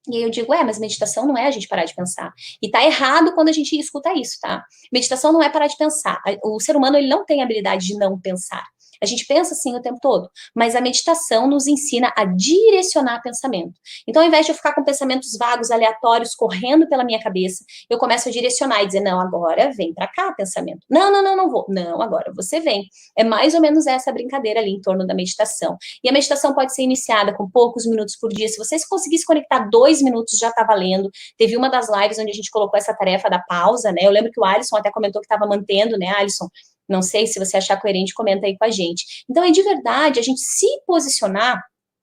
E aí eu digo, mas meditação não é a gente parar de pensar. E tá errado quando a gente escuta isso, tá? Meditação não é parar de pensar. O ser humano, ele não tem a habilidade de não pensar. A gente pensa assim o tempo todo, mas a meditação nos ensina a direcionar pensamento. Então, ao invés de eu ficar com pensamentos vagos, aleatórios, correndo pela minha cabeça, eu começo a direcionar e dizer, não, agora vem para cá pensamento. Não vou. Não, agora você vem. É mais ou menos essa brincadeira ali em torno da meditação. E a meditação pode ser iniciada com poucos minutos por dia. Se você conseguir se conectar 2 minutos, já tá valendo. Teve uma das lives onde a gente colocou essa tarefa da pausa, né? Eu lembro que o Alisson até comentou que estava mantendo, né, Alisson? Não sei, se você achar coerente, comenta aí com a gente. Então, é de verdade a gente se posicionar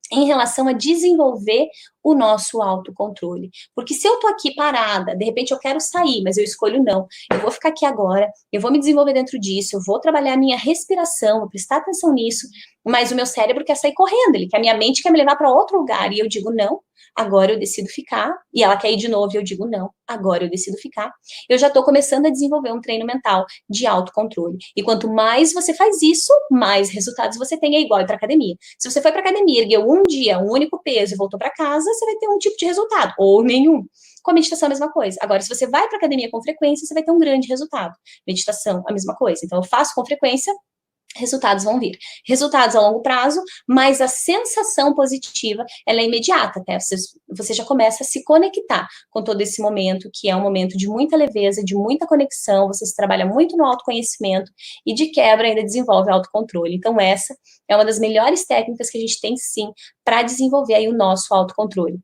em relação a desenvolver o nosso autocontrole. Porque se eu tô aqui parada, de repente eu quero sair, mas eu escolho não. Eu vou ficar aqui agora, eu vou me desenvolver dentro disso, eu vou trabalhar a minha respiração, vou prestar atenção nisso, mas o meu cérebro quer sair correndo, a minha mente quer me levar para outro lugar, e eu digo não, agora eu decido ficar, e ela quer ir de novo, e eu digo não, agora eu decido ficar. Eu já estou começando a desenvolver um treino mental de autocontrole. E quanto mais você faz isso, mais resultados você tem. É igual ir para academia. Se você foi para academia, ergueu um dia, um único peso e voltou para casa, você vai ter um tipo de resultado, ou nenhum. Com a meditação, a mesma coisa. Agora, se você vai para academia com frequência, você vai ter um grande resultado. Meditação, a mesma coisa. Então, eu faço com frequência, resultados vão vir. Resultados a longo prazo, mas a sensação positiva, ela é imediata, até você já começa a se conectar com todo esse momento, que é um momento de muita leveza, de muita conexão, você se trabalha muito no autoconhecimento e de quebra ainda desenvolve autocontrole. Então essa é uma das melhores técnicas que a gente tem, sim, para desenvolver aí o nosso autocontrole.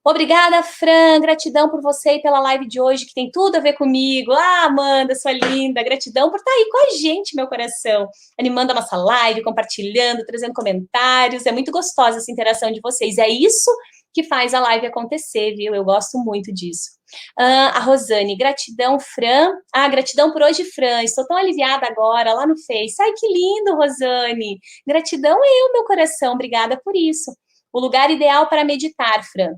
Obrigada, Fran, gratidão por você e pela live de hoje, que tem tudo a ver comigo. Amanda, sua linda, gratidão por estar aí com a gente, meu coração, animando a nossa live, compartilhando, trazendo comentários, é muito gostosa essa interação de vocês, é isso que faz a live acontecer, viu? Eu gosto muito disso. A Rosane, gratidão, Fran. Gratidão por hoje, Fran, estou tão aliviada agora, lá no Face. Ai, que lindo, Rosane. Gratidão meu coração, obrigada por isso. O lugar ideal para meditar, Fran.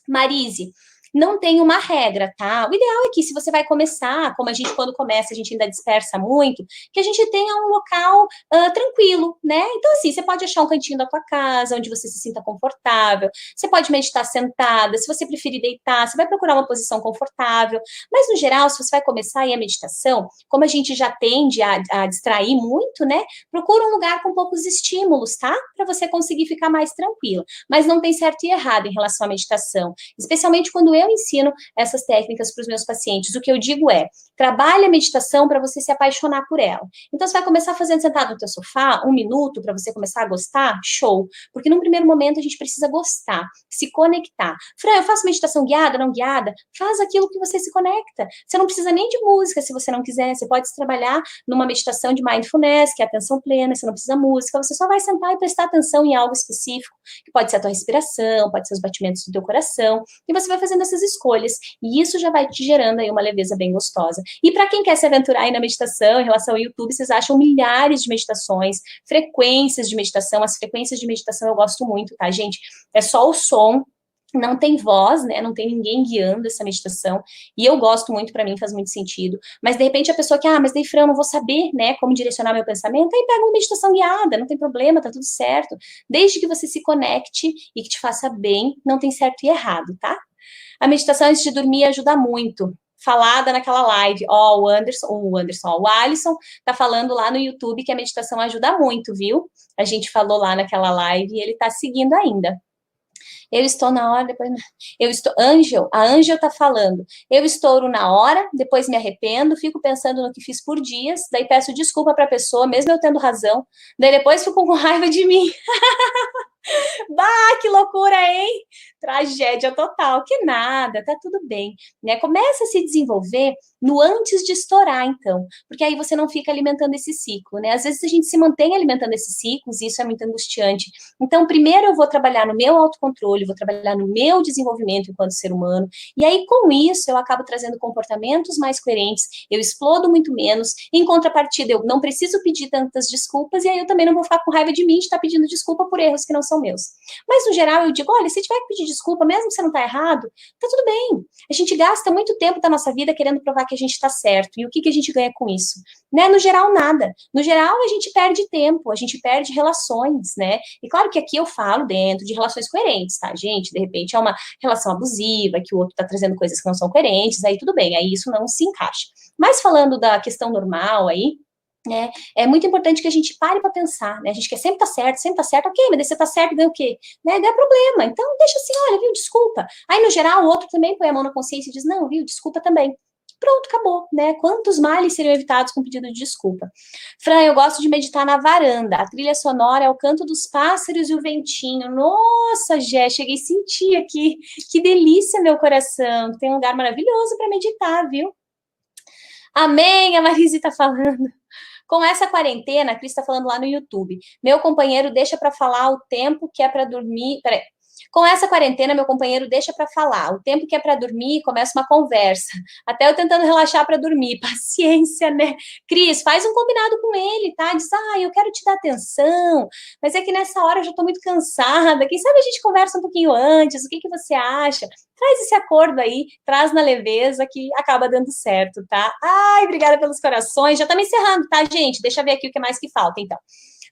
Marise, não tem uma regra, tá? O ideal é que, se você vai começar, como a gente, quando começa, a gente ainda dispersa muito, que a gente tenha um local tranquilo, né? Então, assim, você pode achar um cantinho da tua casa, onde você se sinta confortável, você pode meditar sentada, se você preferir deitar, você vai procurar uma posição confortável, mas, no geral, se você vai começar aí a meditação, como a gente já tende a distrair muito, né? Procura um lugar com poucos estímulos, tá? Para você conseguir ficar mais tranquilo. Mas não tem certo e errado em relação à meditação, especialmente quando eu ensino essas técnicas para os meus pacientes. O que eu digo é, trabalhe a meditação para você se apaixonar por ela. Então, você vai começar fazendo sentado no teu sofá, 1 minuto, para você começar a gostar? Show! Porque num primeiro momento a gente precisa gostar, se conectar. Fran, eu faço meditação guiada, não guiada? Faz aquilo que você se conecta. Você não precisa nem de música, se você não quiser. Você pode trabalhar numa meditação de mindfulness, que é atenção plena, você não precisa de música, você só vai sentar e prestar atenção em algo específico, que pode ser a tua respiração, pode ser os batimentos do teu coração, e você vai fazendo essas escolhas, e isso já vai te gerando aí uma leveza bem gostosa. E para quem quer se aventurar aí na meditação, em relação ao YouTube, vocês acham milhares de meditações, frequências de meditação. As frequências de meditação eu gosto muito, tá, gente? É só o som, não tem voz, né, não tem ninguém guiando essa meditação, e eu gosto muito, para mim faz muito sentido, mas de repente a pessoa que, mas daí, Fran, eu não vou saber, né, como direcionar meu pensamento, aí pega uma meditação guiada, não tem problema, tá tudo certo, desde que você se conecte e que te faça bem, não tem certo e errado, tá? A meditação antes de dormir ajuda muito, falada naquela live, o Alisson tá falando lá no YouTube que a meditação ajuda muito, viu? A gente falou lá naquela live e ele tá seguindo ainda. Eu estou na hora, depois... A Ângel tá falando. Eu estouro na hora, depois me arrependo, fico pensando no que fiz por dias, daí peço desculpa para a pessoa, mesmo eu tendo razão, daí depois fico com raiva de mim. Bah, que loucura, hein? Tragédia total, que nada, tá tudo bem, né? Começa a se desenvolver no antes de estourar, então, porque aí você não fica alimentando esse ciclo, né? Às vezes a gente se mantém alimentando esses ciclos e isso é muito angustiante. Então, primeiro eu vou trabalhar no meu autocontrole, vou trabalhar no meu desenvolvimento enquanto ser humano, e aí com isso eu acabo trazendo comportamentos mais coerentes, eu explodo muito menos, em contrapartida eu não preciso pedir tantas desculpas e aí eu também não vou ficar com raiva de mim de estar pedindo desculpa por erros que não são meus. Mas, no geral, eu digo, olha, se tiver que pedir desculpa, mesmo que você não está errado, tá tudo bem. A gente gasta muito tempo da nossa vida querendo provar que a gente está certo. E o que a gente ganha com isso? Né? No geral, nada. No geral, a gente perde tempo, a gente perde relações, né? E claro que aqui eu falo dentro de relações coerentes, tá, gente? De repente é uma relação abusiva, que o outro está trazendo coisas que não são coerentes, aí tudo bem, aí isso não se encaixa. Mas falando da questão normal aí, né? É muito importante que a gente pare para pensar, né? A gente quer sempre tá certo, ok, mas daí você tá certo, ganha o quê? Né? Ganha problema. Então, deixa assim, olha, viu, desculpa. Aí, no geral, o outro também põe a mão na consciência e diz, não, viu, desculpa também. Pronto, acabou, né? Quantos males seriam evitados com pedido de desculpa? Fran, eu gosto de meditar na varanda. A trilha sonora é o canto dos pássaros e o ventinho. Nossa, Jé, cheguei a sentir aqui. Que delícia, meu coração. Tem um lugar maravilhoso para meditar, viu? Amém, a Marise tá falando. Com essa quarentena, a Cris está falando lá no YouTube. Meu companheiro deixa para falar o tempo que é para dormir. Peraí. Com essa quarentena, meu companheiro deixa para falar. O tempo que é para dormir, começa uma conversa. Até eu tentando relaxar para dormir. Paciência, né? Cris, faz um combinado com ele, tá? Diz, eu quero te dar atenção, mas é que nessa hora eu já tô muito cansada. Quem sabe a gente conversa um pouquinho antes? O que você acha? Traz esse acordo aí, traz na leveza que acaba dando certo, tá? Ai, obrigada pelos corações. Já tá me encerrando, tá, gente? Deixa eu ver aqui o que mais que falta, então.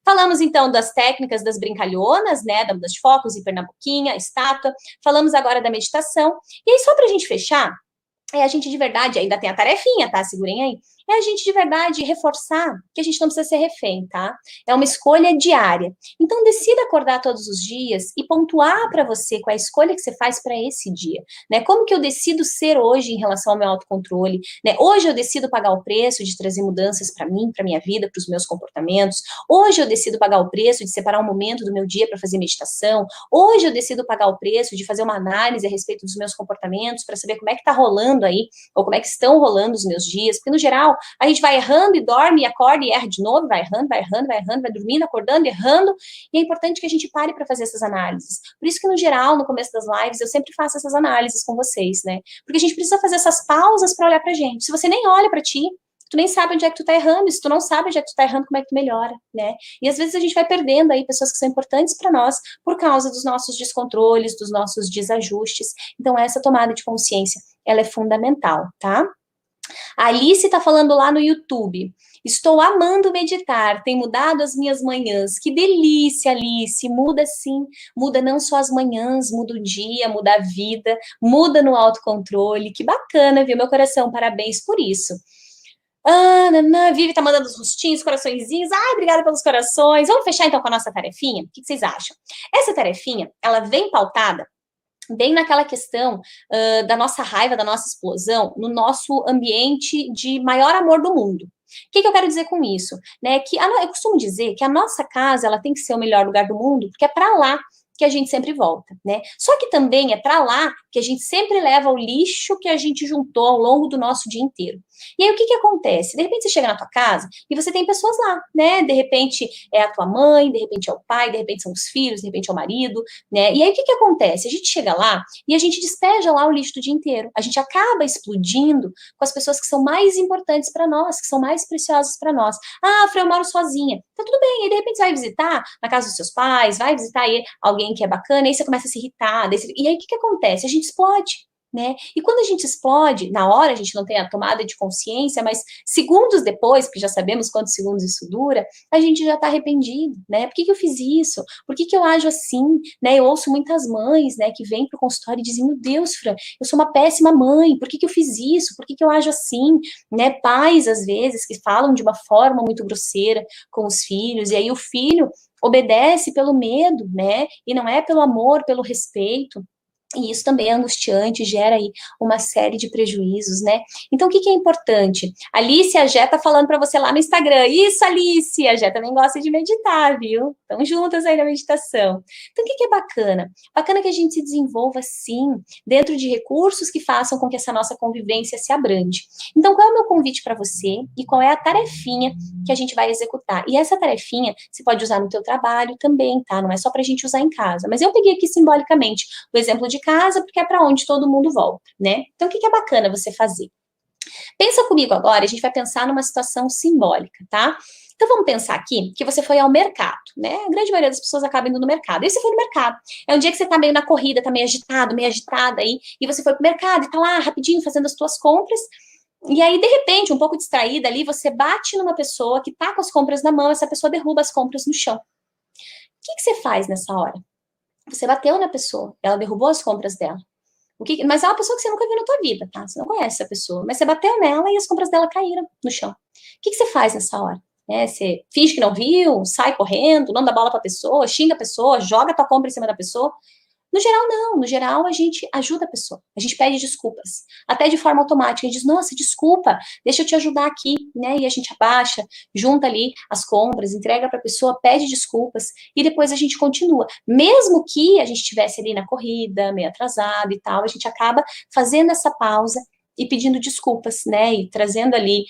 Falamos, então, das técnicas das brincalhonas, né, da mudança de focos, hipernabuquinha, estátua. Falamos agora da meditação. E aí, só para a gente fechar, a gente de verdade, ainda tem a tarefinha, tá? Segurem aí. É a gente de verdade reforçar que a gente não precisa ser refém, tá? É uma escolha diária. Então, decida acordar todos os dias e pontuar para você qual é a escolha que você faz para esse dia, né? Como que eu decido ser hoje em relação ao meu autocontrole, né? Hoje eu decido pagar o preço de trazer mudanças para mim, para minha vida, para os meus comportamentos. Hoje eu decido pagar o preço de separar um momento do meu dia para fazer meditação. Hoje eu decido pagar o preço de fazer uma análise a respeito dos meus comportamentos para saber como é que tá rolando aí, ou como é que estão rolando os meus dias, porque no geral a gente vai errando e dorme e acorda e erra de novo, vai errando, vai errando, vai errando, vai dormindo, acordando, errando, e é importante que a gente pare para fazer essas análises. Por isso que no geral, no começo das lives, eu sempre faço essas análises com vocês, né? Porque a gente precisa fazer essas pausas para olhar pra gente. Se você nem olha para ti, tu nem sabe onde é que tu tá errando, e se tu não sabe onde é que tu tá errando, como é que tu melhora, né? E às vezes a gente vai perdendo aí pessoas que são importantes para nós por causa dos nossos descontroles, dos nossos desajustes. Então essa tomada de consciência, ela é fundamental, tá? A Alice está falando lá no YouTube. Estou amando meditar, tem mudado as minhas manhãs. Que delícia, Alice. Muda sim, muda não só as manhãs, muda o dia, muda a vida, muda no autocontrole. Que bacana, viu, meu coração? Parabéns por isso. Ana, Vivi tá mandando os rostinhos, coraçõezinhos. Ai, obrigada pelos corações. Vamos fechar então com a nossa tarefinha? O que vocês acham? Essa tarefinha, ela vem pautada bem naquela questão da nossa raiva, da nossa explosão, no nosso ambiente de maior amor do mundo. O que eu quero dizer com isso? Né, que eu costumo dizer que a nossa casa ela tem que ser o melhor lugar do mundo, porque é para lá que a gente sempre volta, né? Só que também é para lá que a gente sempre leva o lixo que a gente juntou ao longo do nosso dia inteiro. E aí o que acontece? De repente você chega na tua casa e você tem pessoas lá, né? De repente é a tua mãe, de repente é o pai, de repente são os filhos, de repente é o marido, né? E aí o que acontece? A gente chega lá e a gente despeja lá o lixo do dia inteiro. A gente acaba explodindo com as pessoas que são mais importantes para nós, que são mais preciosas para nós. Ah, Fran, eu moro sozinha. Tá tudo bem. E de repente você vai visitar na casa dos seus pais, vai visitar aí alguém que é bacana, e aí você começa a se irritar. E aí o que acontece? A gente explode. Né? E quando a gente explode, na hora a gente não tem a tomada de consciência, mas segundos depois, porque já sabemos quantos segundos isso dura, a gente já está arrependido, né? Por que eu fiz isso? Por que eu ajo assim? Né? Eu ouço muitas mães, né, que vêm para o consultório e dizem, meu Deus, Fran, eu sou uma péssima mãe, por que eu fiz isso? Por que eu ajo assim? Né? Pais, às vezes, que falam de uma forma muito grosseira com os filhos, e aí o filho obedece pelo medo, né? E não é pelo amor, pelo respeito. E isso também é angustiante, gera aí uma série de prejuízos, né? Então, o que que é importante? Alice, a Jé tá falando para você lá no Instagram. Isso, Alice, a Jé também gosta de meditar, viu? Estão juntas aí na meditação. Então, o que que é bacana? Bacana que a gente se desenvolva, sim, dentro de recursos que façam com que essa nossa convivência se abrande. Então, qual é o meu convite para você e qual é a tarefinha que a gente vai executar? E essa tarefinha você pode usar no teu trabalho também, tá? Não é só para a gente usar em casa. Mas eu peguei aqui simbolicamente o exemplo de casa, porque é para onde todo mundo volta, né? Então, o que que é bacana você fazer? Pensa comigo agora, a gente vai pensar numa situação simbólica, tá? Então, vamos pensar aqui que você foi ao mercado, né? A grande maioria das pessoas acaba indo no mercado. E você foi no mercado. É um dia que você tá meio na corrida, tá meio agitado, meio agitada aí, e você foi pro mercado e tá lá rapidinho fazendo as suas compras. E aí, de repente, um pouco distraída ali, você bate numa pessoa que tá com as compras na mão, essa pessoa derruba as compras no chão. O que que você faz nessa hora? Você bateu na pessoa, ela derrubou as compras dela. Mas é uma pessoa que você nunca viu na tua vida, tá? Você não conhece essa pessoa. Mas você bateu nela e as compras dela caíram no chão. O que que você faz nessa hora? Você finge que não viu, sai correndo, não dá bola pra pessoa, xinga a pessoa, joga a tua compra em cima da pessoa. No geral, não. No geral, a gente ajuda a pessoa. A gente pede desculpas. Até de forma automática. A gente diz, nossa, desculpa, deixa eu te ajudar aqui, né? E a gente abaixa, junta ali as compras, entrega para a pessoa, pede desculpas e depois a gente continua. Mesmo que a gente estivesse ali na corrida, meio atrasado e tal, a gente acaba fazendo essa pausa e pedindo desculpas, né? E trazendo ali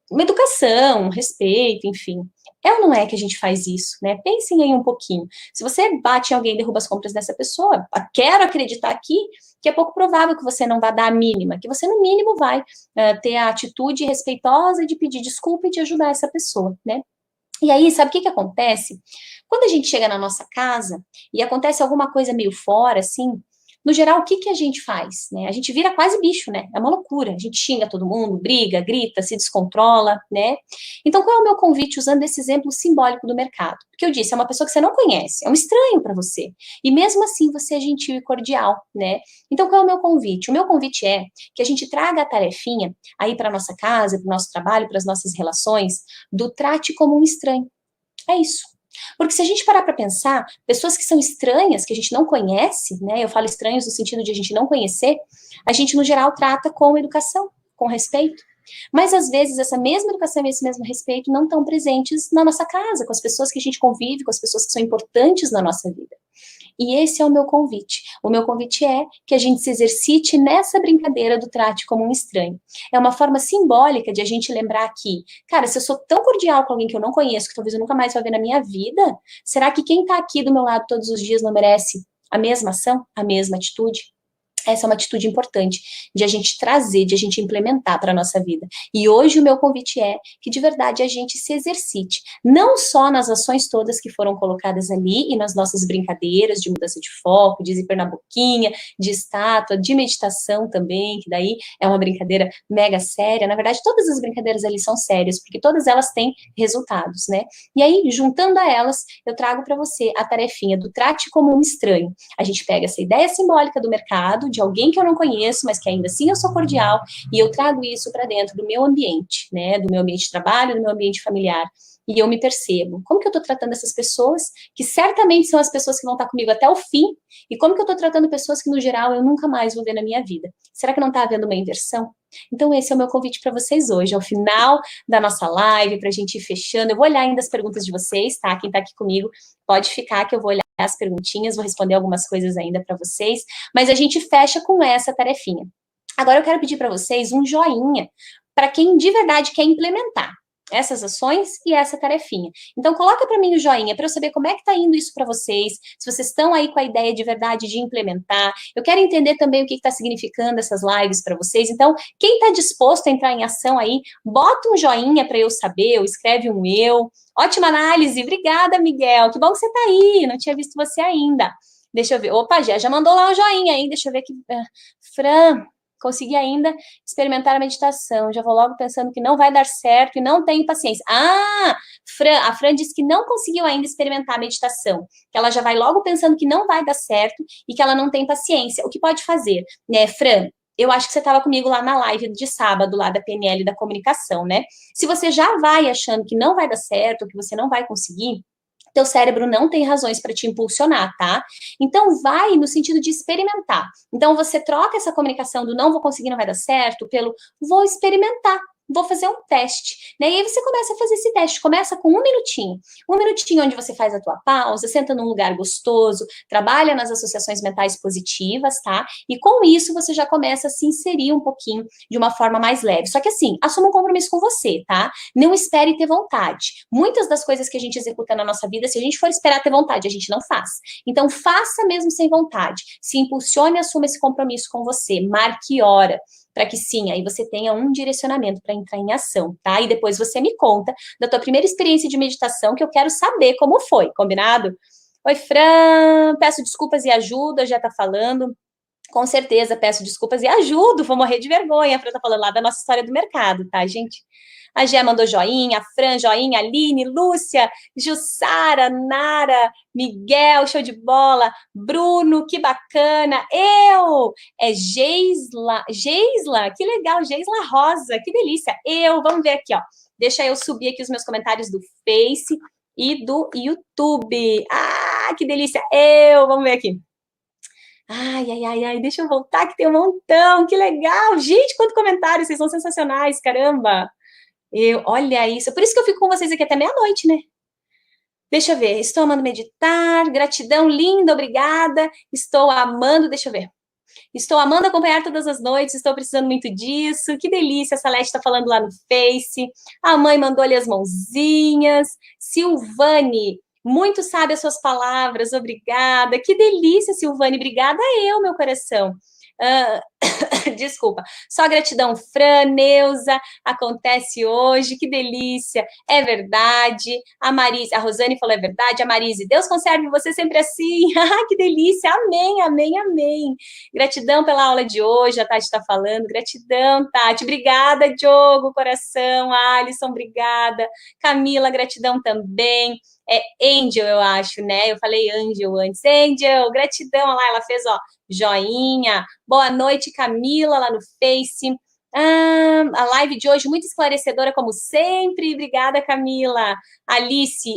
uma educação, um respeito, enfim. É ou não é que a gente faz isso, né? Pensem aí um pouquinho. Se você bate em alguém e derruba as compras dessa pessoa, quero acreditar aqui que é pouco provável que você não vá dar a mínima, que você, no mínimo, vai ter a atitude respeitosa de pedir desculpa e de ajudar essa pessoa, né? E aí, sabe o que que acontece? Quando a gente chega na nossa casa e acontece alguma coisa meio fora, assim, no geral, o que que a gente faz, né? A gente vira quase bicho, né? É uma loucura. A gente xinga todo mundo, briga, grita, se descontrola, né? Então, qual é o meu convite usando esse exemplo simbólico do mercado? Porque eu disse, é uma pessoa que você não conhece, é um estranho para você. E mesmo assim, você é gentil e cordial, né? Então, qual é o meu convite? O meu convite é que a gente traga a tarefinha aí para nossa casa, para o nosso trabalho, para as nossas relações, do trate como um estranho. É isso. Porque se a gente parar para pensar, pessoas que são estranhas, que a gente não conhece, né? Eu falo estranhos no sentido de a gente não conhecer, a gente, no geral, trata com educação, com respeito. Mas, às vezes, essa mesma educação e esse mesmo respeito não estão presentes na nossa casa, com as pessoas que a gente convive, com as pessoas que são importantes na nossa vida. E esse é o meu convite. O meu convite é que a gente se exercite nessa brincadeira do trate como um estranho. É uma forma simbólica de a gente lembrar que, cara, se eu sou tão cordial com alguém que eu não conheço, que talvez eu nunca mais vá ver na minha vida, será que quem tá aqui do meu lado todos os dias não merece a mesma ação, a mesma atitude? Essa é uma atitude importante de a gente trazer, de a gente implementar para a nossa vida. E hoje o meu convite é que de verdade a gente se exercite, não só nas ações todas que foram colocadas ali e nas nossas brincadeiras de mudança de foco, de zíper na boquinha, de estátua, de meditação também, que daí é uma brincadeira mega séria. Na verdade, todas as brincadeiras ali são sérias, porque todas elas têm resultados, né? E aí, juntando a elas, eu trago para você a tarefinha do trate como um estranho. A gente pega essa ideia simbólica do mercado, de alguém que eu não conheço, mas que ainda assim eu sou cordial, e eu trago isso para dentro do meu ambiente, né? Do meu ambiente de trabalho, do meu ambiente familiar. E eu me percebo, como que eu estou tratando essas pessoas, que certamente são as pessoas que vão estar comigo até o fim, e como que eu estou tratando pessoas que, no geral, eu nunca mais vou ver na minha vida? Será que não está havendo uma inversão? Então, esse é o meu convite para vocês hoje, ao final da nossa live, para a gente ir fechando. Eu vou olhar ainda as perguntas de vocês, tá? Quem está aqui comigo pode ficar, que eu vou olhar as perguntinhas, vou responder algumas coisas ainda para vocês, mas a gente fecha com essa tarefinha. Agora eu quero pedir para vocês um joinha para quem de verdade quer implementar essas ações e essa tarefinha. Então, coloca para mim o joinha, para eu saber como é que está indo isso para vocês, se vocês estão aí com a ideia de verdade de implementar. Eu quero entender também o que está significando essas lives para vocês. Então, quem está disposto a entrar em ação aí, bota um joinha para eu saber, ou escreve um eu. Ótima análise, obrigada, Miguel. Que bom que você está aí, não tinha visto você ainda. Deixa eu ver. Opa, já mandou lá um joinha, hein? Deixa eu ver aqui. Fran, consegui ainda experimentar a meditação. Já vou logo pensando que não vai dar certo e não tenho paciência. Ah, a Fran disse que não conseguiu ainda experimentar a meditação, que ela já vai logo pensando que não vai dar certo e que ela não tem paciência. O que pode fazer, né, Fran? Eu acho que você estava comigo lá na live de sábado, lá da PNL da comunicação, né? Se você já vai achando que não vai dar certo, que você não vai conseguir, teu cérebro não tem razões para te impulsionar, tá? Então, vai no sentido de experimentar. Então, você troca essa comunicação do não vou conseguir, não vai dar certo, pelo vou experimentar. Vou fazer um teste, né? E aí você começa a fazer esse teste, começa com um minutinho onde você faz a tua pausa, senta num lugar gostoso, trabalha nas associações mentais positivas, tá? E com isso você já começa a se inserir um pouquinho de uma forma mais leve. Só que assim, assuma um compromisso com você, tá? Não espere ter vontade. Muitas das coisas que a gente executa na nossa vida, se a gente for esperar ter vontade, a gente não faz. Então faça mesmo sem vontade. Se impulsione e assuma esse compromisso com você. Marque hora para que sim, aí você tenha um direcionamento para entrar em ação, tá? E depois você me conta da tua primeira experiência de meditação, que eu quero saber como foi, combinado? Oi, Fran, peço desculpas e ajuda, já tá falando. Com certeza, peço desculpas e ajudo, vou morrer de vergonha. A Fran tá falando lá da nossa história do mercado, tá, gente? A Gé mandou joinha, a Fran, joinha, Aline, Lúcia, Jussara, Nara, Miguel, show de bola, Bruno, que bacana, Geisla, que legal, Geisla Rosa, que delícia, vamos ver aqui, ó, deixa eu subir aqui os meus comentários do Face e do YouTube, que delícia, vamos ver aqui. Ai, deixa eu voltar que tem um montão, que legal, gente, quanto comentário, vocês são sensacionais, caramba. Olha isso, por isso que eu fico com vocês aqui até meia-noite, né? Deixa eu ver, estou amando meditar, gratidão, linda, obrigada, estou amando, deixa eu ver. Estou amando acompanhar todas as noites, estou precisando muito disso, que delícia, a Salete está falando lá no Face, a mãe mandou ali as mãozinhas, Silvane, muito sabe as suas palavras, obrigada, que delícia, Silvane, obrigada meu coração. Desculpa, só gratidão, Fran, Neuza, acontece hoje, que delícia, é verdade, a Rosane falou, é verdade, a Marise, Deus conserve você sempre assim, que delícia, amém, amém, amém, gratidão pela aula de hoje, a Tati está falando, gratidão, Tati, obrigada, Diogo, coração, Alisson, obrigada, Camila, gratidão também, Angel, eu acho, né, eu falei Angel antes, Angel, gratidão, lá, ela fez, ó, joinha, boa noite, Camila, lá no Face, a live de hoje muito esclarecedora, como sempre, obrigada, Camila, Alice,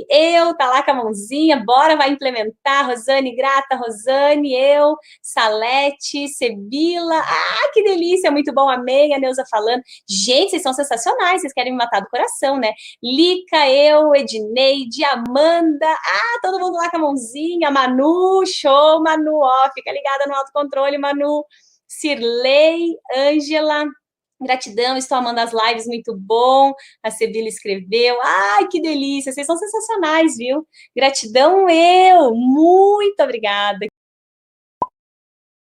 tá lá com a mãozinha, bora, vai implementar, Rosane, grata, Rosane, Salete, Sebila, que delícia, muito bom, amém, a Neuza falando, gente, vocês são sensacionais, vocês querem me matar do coração, né, Lica, Edneide, Amanda, todo mundo lá com a mãozinha, Manu, show, Manu, fica ligada no autocontrole, Manu, Cirlei, Ângela, gratidão, estou amando as lives, muito bom, a Sebila escreveu, que delícia, vocês são sensacionais, viu? Gratidão, muito obrigada.